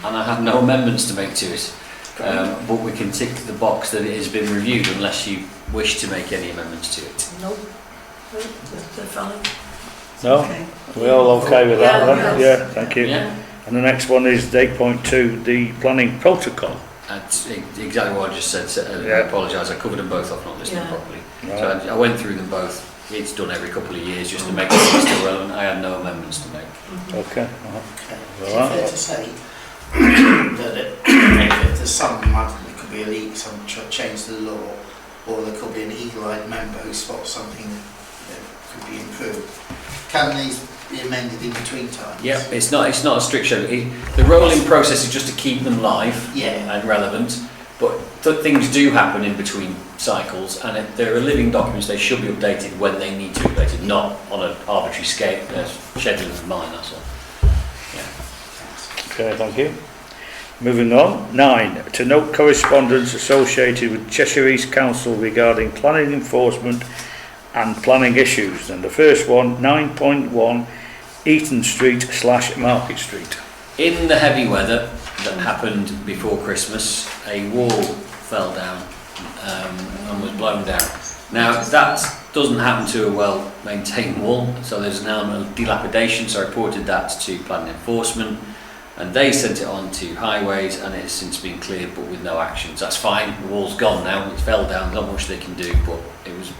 Speaker 4: and I have no amendments to make to it. But we can tick the box that it has been reviewed unless you wish to make any amendments to it.
Speaker 3: Nope. They're fine.
Speaker 1: No?
Speaker 5: Okay.
Speaker 1: We all okay with that
Speaker 3: Yeah,
Speaker 1: then?
Speaker 3: yes.
Speaker 1: Yeah, thank you.
Speaker 4: Yeah,
Speaker 1: And the next one is 8.2, the planning protocol.
Speaker 4: that's exactly what I just said. So, I
Speaker 1: Yeah.
Speaker 4: apologise, I covered them both off, not listening
Speaker 3: Yeah.
Speaker 4: properly.
Speaker 1: Right.
Speaker 4: So I went through them both. It's done every couple of years just to make sure it's still relevant. I had no amendments to make.
Speaker 1: Okay.
Speaker 6: Okay.
Speaker 1: Well,
Speaker 6: Is
Speaker 1: that-
Speaker 6: it fair to say that if there's some, there could be a leak, some change to the law, or there could be an eagle-eyed member who spots something that could be improved? Can these be amended in between times?
Speaker 4: Yeah, it's not a strict show. The rolling process is just to keep them live
Speaker 6: Yeah.
Speaker 4: and relevant, but things do happen in between cycles, and if there are living documents, they should be updated when they need to be updated, not on an arbitrary schedule of mine, that's all.
Speaker 1: Okay, thank you. Moving on. 9. To note correspondence associated with Cheshire East Council regarding planning enforcement and planning issues. And the first one, 9.1, Eaton Street / Market Street.
Speaker 4: In the heavy weather that happened before Christmas, a wall fell down and was blown down. Now that doesn't happen to a well-maintained wall, so there's an element of dilapidation, so I reported that to planning enforcement and they sent it on to highways and it has since been cleared but with no actions. That's fine, the wall's gone now, it fell down, not much they can do, but it was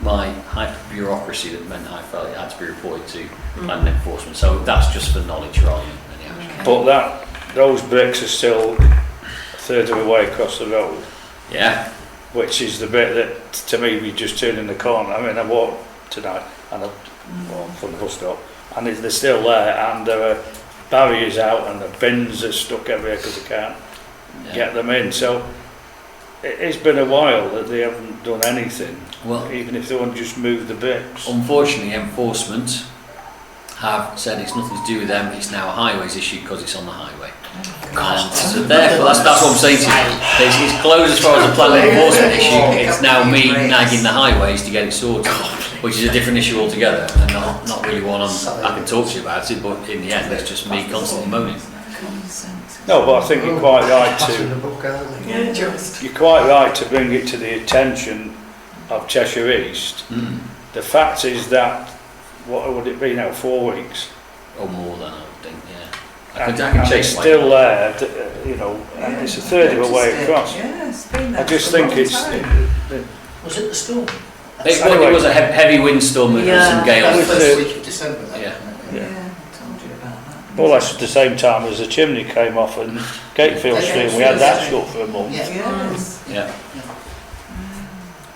Speaker 4: my hyper-bureaucracy that meant I felt it had to be reported to planning enforcement, so that's just for knowledge rather than any action.
Speaker 1: But those bricks are still a third of the way across the road,
Speaker 4: Yeah,
Speaker 1: which is the bit that, to me, we just turn in the corner. I mean, I walked tonight and I walked from the bus stop, and they're still there, and there are barriers out, and the bins are stuck everywhere because they can't get them in. So it's been a while that they haven't done anything,
Speaker 4: well,
Speaker 1: even if they want to just move the bricks.
Speaker 4: unfortunately, enforcement have said it's nothing to do with them, it's now a highways issue because it's on the highway. And so therefore, that's what I'm saying to you. It's closed as far as the planning enforcement issue, it's now me nagging the highways to get it sorted, which is a different issue altogether, and not really one I can talk to you about it, but in the end, it's just me constantly moaning.
Speaker 1: No, but I think you're quite right
Speaker 2: Passing
Speaker 1: to,
Speaker 2: the book, aren't they?
Speaker 3: Yeah, just.
Speaker 1: you're quite right to bring it to the attention of Cheshire East. The fact is that, what would it be now, 4 weeks?
Speaker 4: Or more than I would think, yeah. I
Speaker 1: And
Speaker 4: can
Speaker 1: it's
Speaker 4: chase
Speaker 1: still there, you know, and it's a third of a way across.
Speaker 5: Yeah, it's been there
Speaker 1: I just
Speaker 5: for a
Speaker 1: think
Speaker 5: long
Speaker 1: it's,
Speaker 5: time.
Speaker 6: Was it the storm?
Speaker 4: It was a heavy windstorm and
Speaker 3: Yeah.
Speaker 4: some
Speaker 6: That
Speaker 4: gales.
Speaker 6: was the
Speaker 1: the-
Speaker 6: first week of December. that,
Speaker 4: Yeah.
Speaker 6: wasn't it?
Speaker 5: Yeah, I told you about that.
Speaker 1: more or less at the same time as the chimney came off and Gatefield Street, we had that shut for a month.
Speaker 6: Yeah.
Speaker 5: Yes.
Speaker 4: Yeah.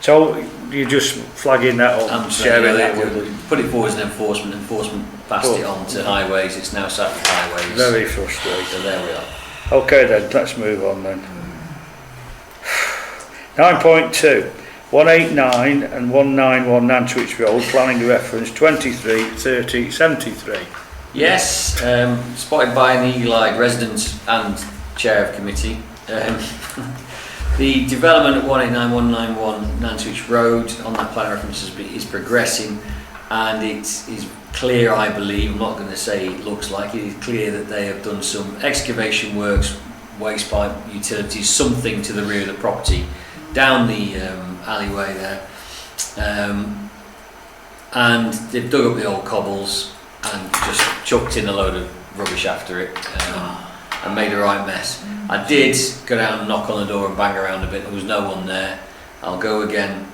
Speaker 1: So you're just flagging that up,
Speaker 4: I'm saying,
Speaker 1: sharing
Speaker 4: yeah,
Speaker 1: that with us.
Speaker 4: put it forward as an enforcement passed it on to highways, it's now sat with highways.
Speaker 1: Very frustrating.
Speaker 4: So there we are.
Speaker 1: Okay then, let's move on then. 9.2, 189 and 191 Nantwich Road, planning reference 23 30 73.
Speaker 4: Yes, spotted by an eagle-eyed resident and chair of committee. The development at 189191 Nantwich Road on that plan reference is progressing, and it is clear, I believe, I'm not going to say it looks like, it is clear that they have done some excavation works, waste pipe, utilities, something to the rear of the property, down the alleyway there, and they've dug up the old cobbles and just chucked in a load of rubbish after it, and made a right mess. I did go down and knock on the door and bang around a bit, there was no one there. I'll go again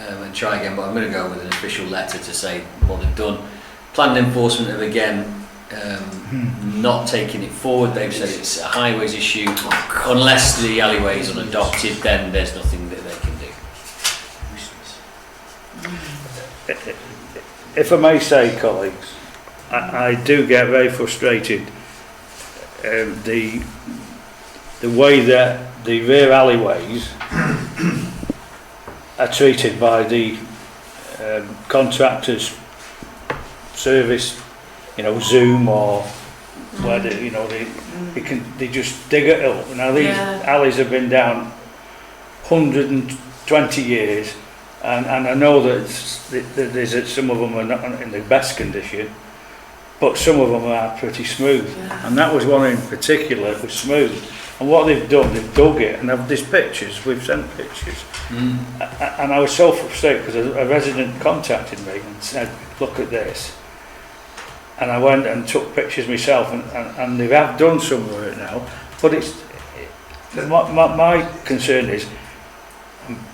Speaker 4: and try again, but I'm going to go with an official letter to say what they've done. Planning enforcement have again not taken it forward, they've said it's a highways issue, unless the alleyway is unadopted, then there's nothing that they can do.
Speaker 1: If I may say, colleagues, I do get very frustrated the way that the rear alleyways are treated by the contractors service, you know, Zoom or where they, you know, they just dig it up. Now these alleys have been down 120 years, and I know that there's some of them are not in the best condition, but some of them are pretty smooth, and that was one in particular that was smooth. And what they've done, they've dug it, and there's pictures, we've sent pictures. And I was so frustrated because a resident contacted me and said, look at this. And I went and took pictures myself, and they have done some work now, but my concern is,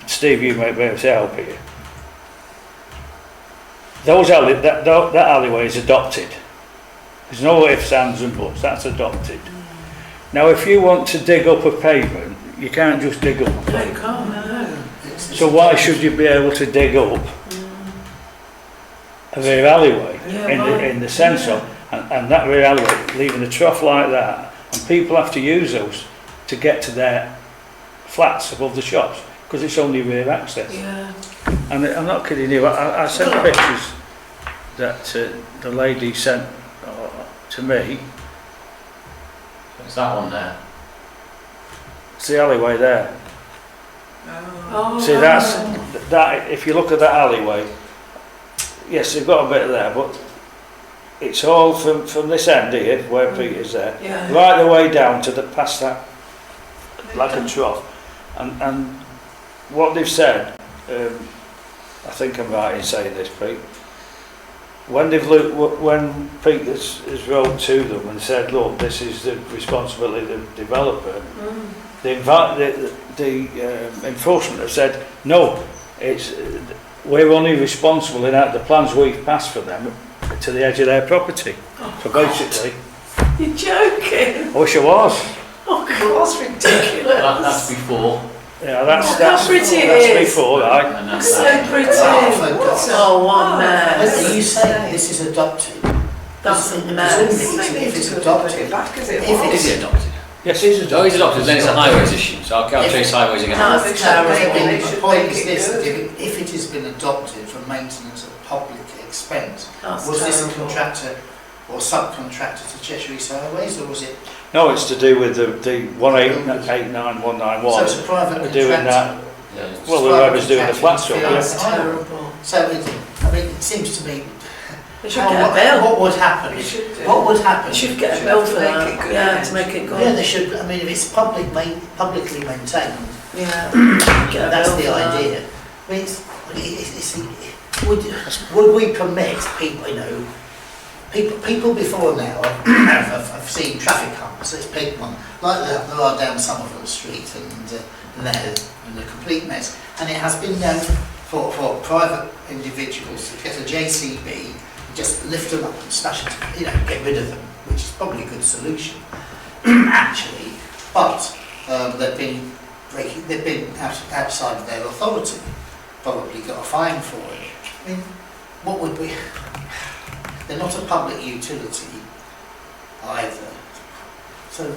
Speaker 1: Steve, you might be able to help here. That alleyway is adopted. There's no ifs, ands and buts, that's adopted. Now if you want to dig up a pavement, you can't just dig up a
Speaker 3: No, you
Speaker 1: pavement.
Speaker 3: can't, no.
Speaker 1: So why should you be able to dig up a rear alleyway in the sense of, and that rear alleyway, leaving a trough like that, and people have to use those to get to their flats above the shops, because it's only rear access.
Speaker 3: Yeah.
Speaker 1: And I'm not kidding you, I sent pictures that the lady sent to me.
Speaker 4: It's that one there.
Speaker 1: It's the alleyway there.
Speaker 3: Oh,
Speaker 1: See, that if you look at that alleyway, yes, they've got a bit there, but it's all from this end here, where Peter's there,
Speaker 3: Yeah.
Speaker 1: right the way down to the past that like a trough, and what they've said, I think I'm right in saying this, Pete. When they've looked, when Pete has wrote to them and said, look, this is the responsibility of the developer, the enforcement have said, no, we're only responsible in the plans we've passed for them to the edge of their property. So basically,
Speaker 3: You're joking.
Speaker 1: I wish I was.
Speaker 3: Oh God, that's ridiculous.
Speaker 4: That's before.
Speaker 1: Yeah, that's
Speaker 3: Look how pretty it
Speaker 1: that's
Speaker 3: is.
Speaker 1: before, right?
Speaker 4: And
Speaker 3: It's
Speaker 4: that's
Speaker 3: so pretty.
Speaker 6: Oh,
Speaker 3: Oh, what a mess.
Speaker 6: Are you saying this is adopted?
Speaker 3: That's a
Speaker 6: Presumably,
Speaker 3: mess.
Speaker 6: if it's adopted,
Speaker 5: Put it back as it
Speaker 6: if
Speaker 5: was.
Speaker 4: Is it adopted?
Speaker 1: Yes.
Speaker 6: it is
Speaker 4: Oh, it's adopted, then it's a highways issue, so I'll chase highways again.
Speaker 3: No,
Speaker 5: They
Speaker 3: it's
Speaker 5: should make
Speaker 3: terrible.
Speaker 5: it- they
Speaker 6: The
Speaker 5: should
Speaker 6: point
Speaker 5: make
Speaker 6: is
Speaker 5: it
Speaker 6: this, that
Speaker 5: good.
Speaker 6: if it has been adopted for maintenance at public expense,
Speaker 3: That's
Speaker 6: was this a
Speaker 3: terrible.
Speaker 6: contractor or subcontractor to Cheshire East Highways, or was it,
Speaker 1: No, it's to do with the 1889191.
Speaker 6: so it's a private
Speaker 1: We're doing
Speaker 6: contractor?
Speaker 1: that.
Speaker 4: Yeah.
Speaker 1: Well, whoever's doing the flats up,
Speaker 3: That's
Speaker 1: yeah.
Speaker 3: terrible.
Speaker 6: So it seems to me,
Speaker 3: They should get a bill.
Speaker 6: what would happen?
Speaker 5: They should do.
Speaker 6: What would happen?
Speaker 3: They should get a
Speaker 5: Should
Speaker 3: bill
Speaker 5: have
Speaker 3: for
Speaker 5: to make
Speaker 3: that.
Speaker 5: it good
Speaker 3: Yeah,
Speaker 5: again.
Speaker 3: to make it
Speaker 6: Yeah,
Speaker 3: good.
Speaker 6: they should. I mean, if it's publicly maintained,
Speaker 3: Yeah. Get a
Speaker 6: that's
Speaker 3: bill
Speaker 6: the
Speaker 3: for that.
Speaker 6: idea. I mean, would we permit people, people before now have seen traffic humps, there's people like there are down Somerville Street and they're in a complete mess. And it has been known for private individuals to get a JCB, just lift them up and smash them, get rid of them, which is probably a good solution, actually. But they've been outside of their authority, probably got a fine for it. I mean, what would we? They're not a public utility either, so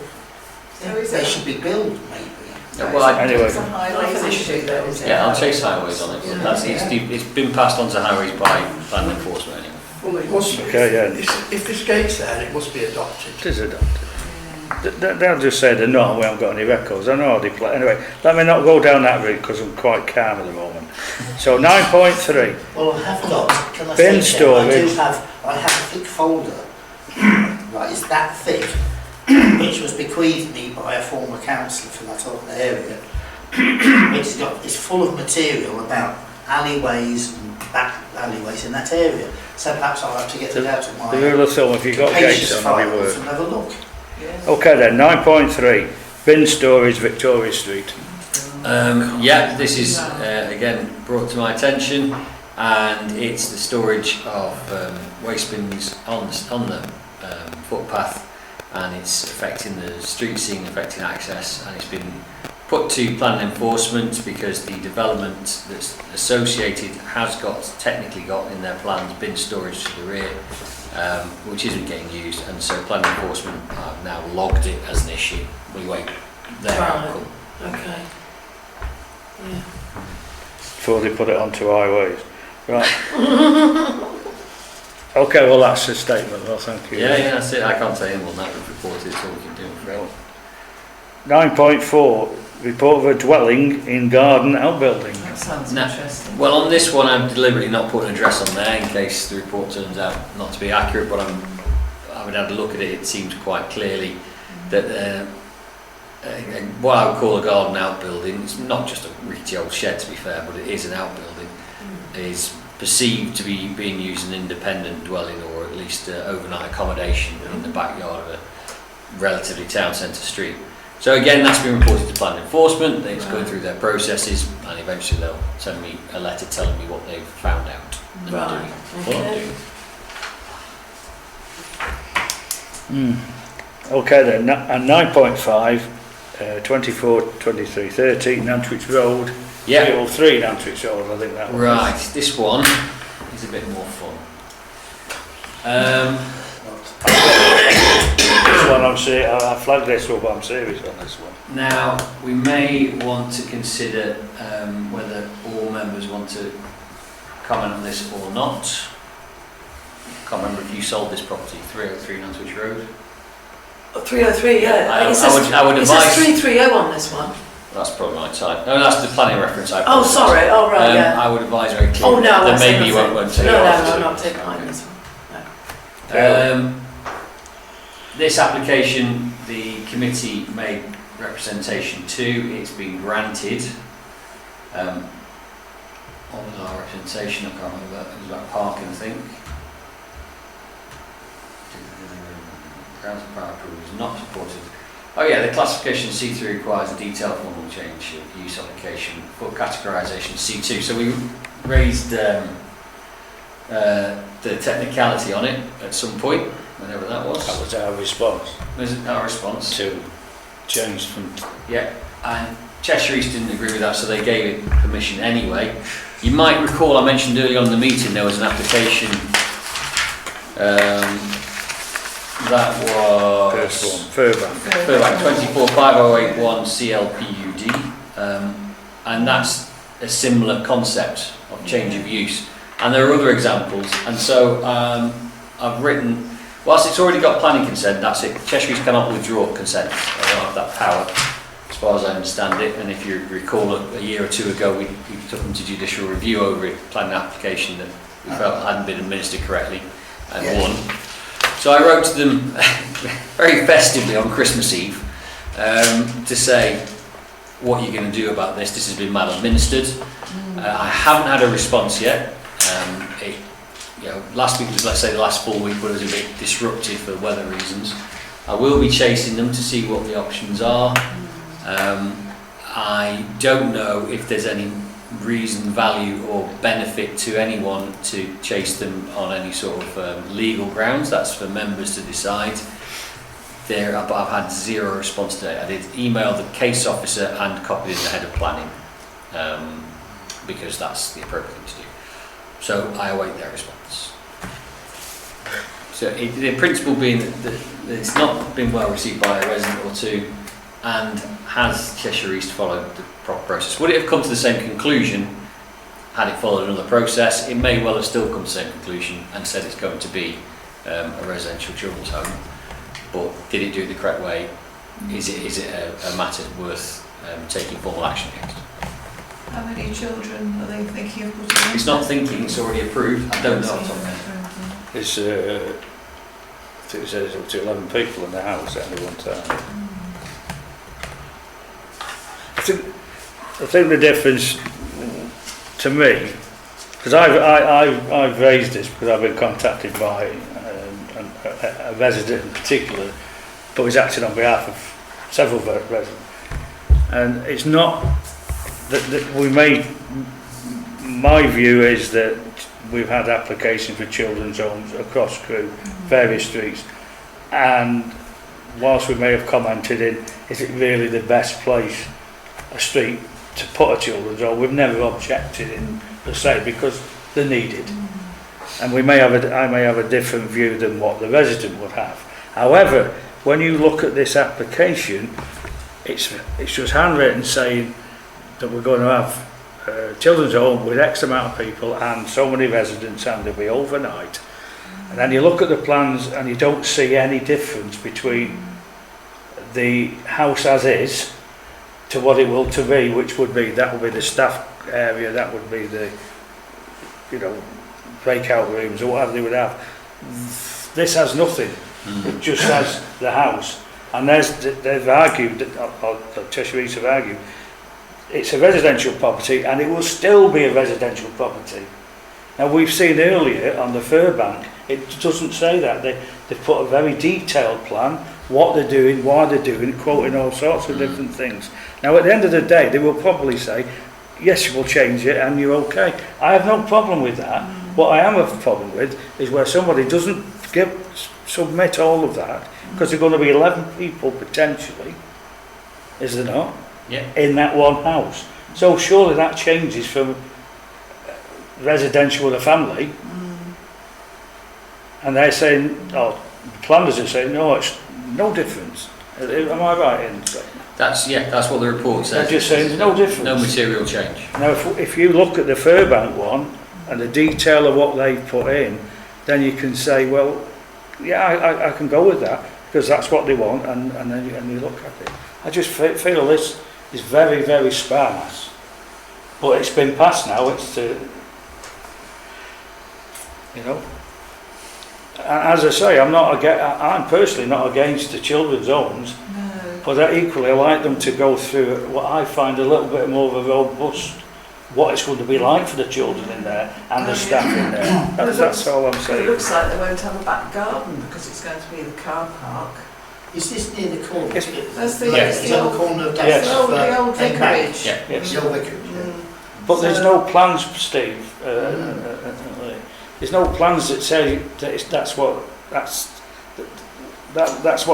Speaker 5: is
Speaker 6: they
Speaker 5: it?
Speaker 6: should be billed maybe.
Speaker 4: Yeah, well,
Speaker 1: Anyway.
Speaker 5: It's a highways issue though, is it?
Speaker 4: Yeah, I'll chase highways on it.
Speaker 3: Yeah.
Speaker 4: That's, it's been passed on to highways by planning enforcement anyway.
Speaker 2: Well, it must,
Speaker 1: Okay, yeah.
Speaker 2: if this gate's there, it must be adopted.
Speaker 1: It is adopted. They'll just say they're not, we haven't got any records. I know how they play. Anyway, let me not go down that route because I'm quite calm at the moment. So 9.3.
Speaker 6: Well, I have got, can I
Speaker 1: Bin
Speaker 6: say, Chair,
Speaker 1: storage.
Speaker 6: I have a thick folder, right, it's that thick, which was bequeathed me by a former councillor for that other area, it's full of material about alleyways and back alleyways in that area, so perhaps I'll have to get it out of my
Speaker 1: The rule of thumb, if you've got gates
Speaker 6: capacious
Speaker 1: on, it'll
Speaker 6: files
Speaker 1: work.
Speaker 6: and have a look.
Speaker 5: Yeah.
Speaker 1: Okay then, 9.3. Bin storage, Victoria Street.
Speaker 4: Yeah, this is again brought to my attention, and it's the storage of waste bins on the footpath, and it's affecting the street scene, affecting access, and it's been put to planning enforcement because the development that's associated has technically got in their plans bin storage to the rear, which isn't getting used, and so planning enforcement have now logged it as an issue. We wait their
Speaker 3: Right.
Speaker 4: outcome.
Speaker 3: Okay. Yeah.
Speaker 1: Before they put it onto highways. Right. Okay, well that's a statement. Well, thank you.
Speaker 4: Yeah, that's it. I can't tell you more than that. We've reported, so we can do it.
Speaker 1: Well, 9.4. Report of a dwelling in garden outbuilding.
Speaker 5: That sounds
Speaker 4: No.
Speaker 5: interesting.
Speaker 4: Well, on this one, I'm deliberately not putting an address on there in case the report turns out not to be accurate. But I would have a look at it. It seems quite clearly that what I would call a garden outbuilding, it's not just a rickety old shed to be fair, but it is an outbuilding, is perceived to be being used as an independent dwelling or at least overnight accommodation in the backyard of a relatively town centre street. So again, that's been reported to planning enforcement. It's going through their processes, and eventually they'll send me a letter telling me what they've found out and
Speaker 3: Right,
Speaker 4: doing what I'm
Speaker 3: okay.
Speaker 4: doing.
Speaker 1: Okay then, and 9.5. 24, 23, 30 Nantwich Road.
Speaker 4: Yeah.
Speaker 1: 303 Nantwich Road, I think that was.
Speaker 4: Right, this one is a bit more fun.
Speaker 1: This one I flagged this up, I'm serious on this one.
Speaker 4: Now, we may want to consider whether all members want to comment on this or not. Can't remember if you sold this property, 303 Nantwich Road.
Speaker 3: 303, yeah.
Speaker 4: I
Speaker 3: It says,
Speaker 4: would
Speaker 3: it says
Speaker 4: advise.
Speaker 3: 330 on this one.
Speaker 4: That's probably my type. No, that's the planning reference I
Speaker 3: Oh,
Speaker 4: put.
Speaker 3: sorry. Oh, right, yeah.
Speaker 4: I would advise very
Speaker 3: Oh,
Speaker 4: clearly
Speaker 3: no,
Speaker 4: that
Speaker 3: that's
Speaker 4: maybe you
Speaker 3: nothing.
Speaker 4: won't take
Speaker 3: No,
Speaker 4: it
Speaker 3: no,
Speaker 4: off
Speaker 3: no,
Speaker 4: to-
Speaker 3: I'm not taking mine this one.
Speaker 4: This application, the committee made representation to, it's been granted. What was our representation? I can't remember. It was about parking, I think. Grounds of prior approval is not supported. Oh yeah, the classification C3 requires a detailed formal change of use application for categorisation C2. So we raised the technicality on it at some point, whenever that was.
Speaker 1: That was our response
Speaker 4: Was it our response?
Speaker 1: to change from.
Speaker 4: Yeah, and Cheshire East didn't agree with that, so they gave it permission anyway. You might recall I mentioned earlier on in the meeting there was an application that was
Speaker 1: First one,
Speaker 4: Furbank 24581 CLPUD, and that's a similar concept of change of use. And there are other examples, and so I've written, whilst it's already got planning consent, that's it. Cheshire East cannot withdraw consent. They don't have that power, as far as I understand it. And if you recall, a year or two ago, we took them to judicial review over a planning application that we felt hadn't been administered correctly, and won. So I wrote to them very festively on Christmas Eve to say, what are you going to do about this? This has been maladministered. I haven't had a response yet. Last week was, let's say, the last full week, but it was a bit disruptive for weather reasons. I will be chasing them to see what the options are. I don't know if there's any reason, value or benefit to anyone to chase them on any sort of legal grounds. That's for members to decide. But I've had zero response today. I did email the case officer and copied in the head of planning because that's the appropriate thing to do. So I await their response. So the principle being that it's not been well received by a resident or two, and has Cheshire East followed the proper process? Would it have come to the same conclusion had it followed another process? It may well have still come to the same conclusion and said it's going to be a residential children's home, but did it do it the correct way? Is it a matter worth taking formal action against?
Speaker 5: How many children are they thinking of putting in?
Speaker 4: It's not thinking, it's already approved. I don't know off the top of my head.
Speaker 1: It's, I think it says up to 11 people in the house at any one time. I think the difference to me, because I've raised this because I've been contacted by a resident in particular, but he's acting on behalf of several residents, and it's not that we made. My view is that we've had applications for children's homes across Crewe, various streets, and whilst we may have commented in, is it really the best place, a street, to put a children's home? We've never objected in per se because they're needed, and I may have a different view than what the resident would have. However, when you look at this application, it's just handwritten saying that we're going to have children's home with X amount of people and so many residents, and they'll be overnight. And then you look at the plans and you don't see any difference between the house as is to what it will to be, which would be, that would be the staff area, that would be the, breakout rooms or whatever they would have. This has nothing. It just has the house. And they've argued, or Cheshire East have argued, it's a residential property and it will still be a residential property. Now we've seen earlier on the Furbank, it doesn't say that. They've put a very detailed plan, what they're doing, why they're doing it, quoting all sorts of different things. Now at the end of the day, they will probably say, yes, we'll change it and you're okay. I have no problem with that. What I am a problem with is where somebody doesn't submit all of that, because there are going to be 11 people potentially, is there not?
Speaker 4: Yeah.
Speaker 1: In that one house. So surely that changes from residential with a family. And they're saying, the planners are saying, no, it's no difference. Am I right in saying that?
Speaker 4: That's what the report says.
Speaker 1: They're just saying there's no difference.
Speaker 4: No material change.
Speaker 1: Now if you look at the Furbank one and the detail of what they've put in, then you can say, well, yeah, I can go with that because that's what they want, and then you look at it. I just feel this is very, very sparse, but it's been passed now. It's as I say, I'm personally not against the children's homes,
Speaker 5: No.
Speaker 1: but equally I like them to go through what I find a little bit more of a robust, what it's going to be like for the children in there and the staff in there. That's all I'm
Speaker 5: It
Speaker 1: saying.
Speaker 5: looks like they won't have a back garden because it's going to be the car park.
Speaker 6: Is this near the corner?
Speaker 1: Yes.
Speaker 5: That's the,
Speaker 4: Yes.
Speaker 6: Is that the corner of that?
Speaker 1: Yes.
Speaker 5: the old
Speaker 6: Hen Bank?
Speaker 5: vicarage.
Speaker 4: Yeah.
Speaker 1: Yes.
Speaker 6: The old vicarage, yeah.
Speaker 5: Mm.
Speaker 1: But there's
Speaker 5: So-
Speaker 1: no plans, Steve. There's no plans that say that's what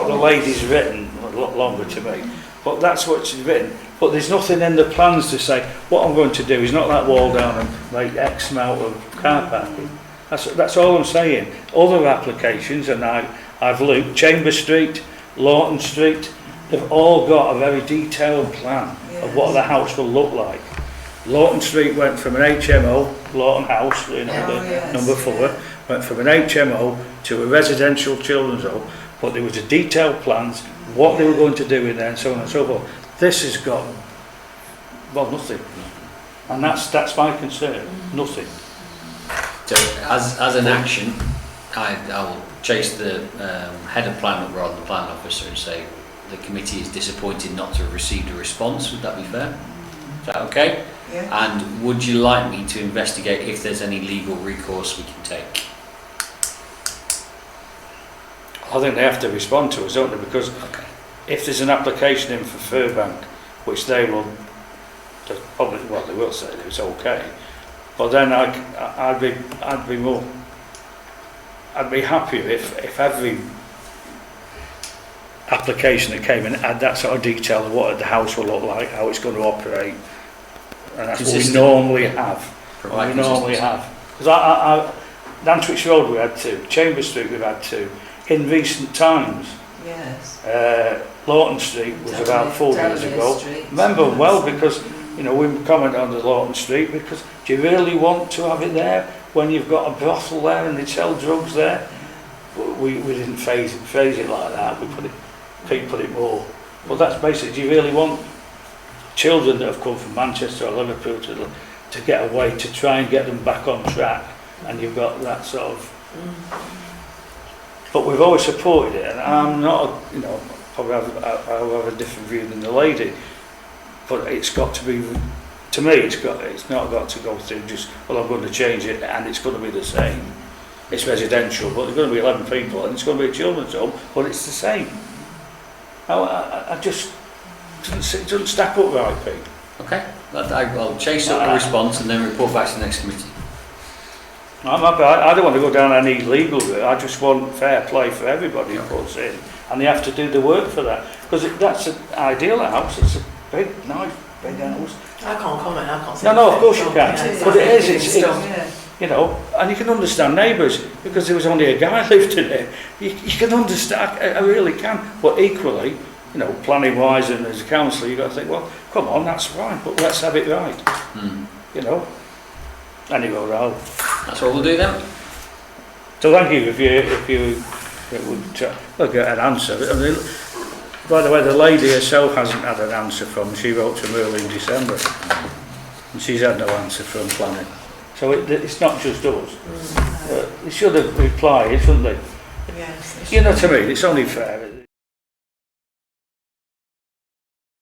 Speaker 1: the lady's written. A lot longer to me, but that's what she's written. But there's nothing in the plans to say what I'm going to do is knock that wall down and make X amount of car parking. That's all I'm saying. Other applications, and I've looked, Chambers Street, Lawton Street, they've all got a very detailed plan of what the house will look like. Lawton Street went from an HMO, Lawton House,
Speaker 5: Oh, yes,
Speaker 1: number 4,
Speaker 5: yeah.
Speaker 1: went from an HMO to a residential children's home, but there was a detailed plans, what they were going to do in there and so on and so forth. This has got, well, nothing. And that's my concern, nothing.
Speaker 4: So as an action, I will chase the head of plan up rather than the plan officer and say the committee is disappointed not to have received a response. Would that be fair? Is that okay?
Speaker 5: Yeah.
Speaker 4: And would you like me to investigate if there's any legal recourse we can take?
Speaker 1: I think they have to respond to us, don't they? Because
Speaker 4: Okay.
Speaker 1: if there's an application in for Furbank, which they will, probably, well, they will say that it's okay, but then I'd be happier if every application that came in had that sort of detail of what the house will look like, how it's going to operate, and that's what we
Speaker 4: Consistent.
Speaker 1: normally have.
Speaker 4: Provide
Speaker 1: We normally
Speaker 4: consistency.
Speaker 1: have. Because Nantwich Road we had 2, Chambers Street we've had 2. In recent times,
Speaker 5: Yes.
Speaker 1: Lawton Street was about 4 years
Speaker 5: Delamere
Speaker 1: ago.
Speaker 5: Street.
Speaker 1: Remember well, because you know we comment on the Lawton Street, because do you really want to have it there when you've got a brothel there and they sell drugs there? We didn't phrase it like that. Pete put it more. But that's basically, do you really want children that have come from Manchester or Liverpool to get away, to try and get them back on track? And you've got that sort of. But we've always supported it, and I'm not, you know, probably I'll have a different view than the lady, but it's got to be, to me, it's not got to go through just, well, I'm going to change it and it's going to be the same. It's residential, but there's going to be 11 people and it's going to be a children's home, but it's the same. I just, it doesn't stack up right, Pete.
Speaker 4: Okay. I'll chase up a response and then report back to the next committee.
Speaker 1: I don't want to go down any legal route. I just want fair play for everybody who puts in, and they have to do the work for that, because that's an ideal house. It's a big, nice, big house.
Speaker 3: I can't comment, I can't say.
Speaker 1: No, of course you can.
Speaker 3: Yeah,
Speaker 1: But it is,
Speaker 5: Yeah.
Speaker 1: you know, and you can understand neighbours, because there was only a guy lived in it. You can understand, I really can. But equally, you know, planning wise and as a councillor, you've got to think, well, come on, that's fine, but let's have it right. You know. Anyway, Raoul.
Speaker 4: That's what we'll do then.
Speaker 1: So thank you if you would get an answer. I mean, by the way, the lady herself hasn't had an answer from. She wrote to me early in December, and she's had no answer from planning. So it's not just us. They should have replied, shouldn't they?
Speaker 5: Yes.
Speaker 1: You know what I mean? It's only fair.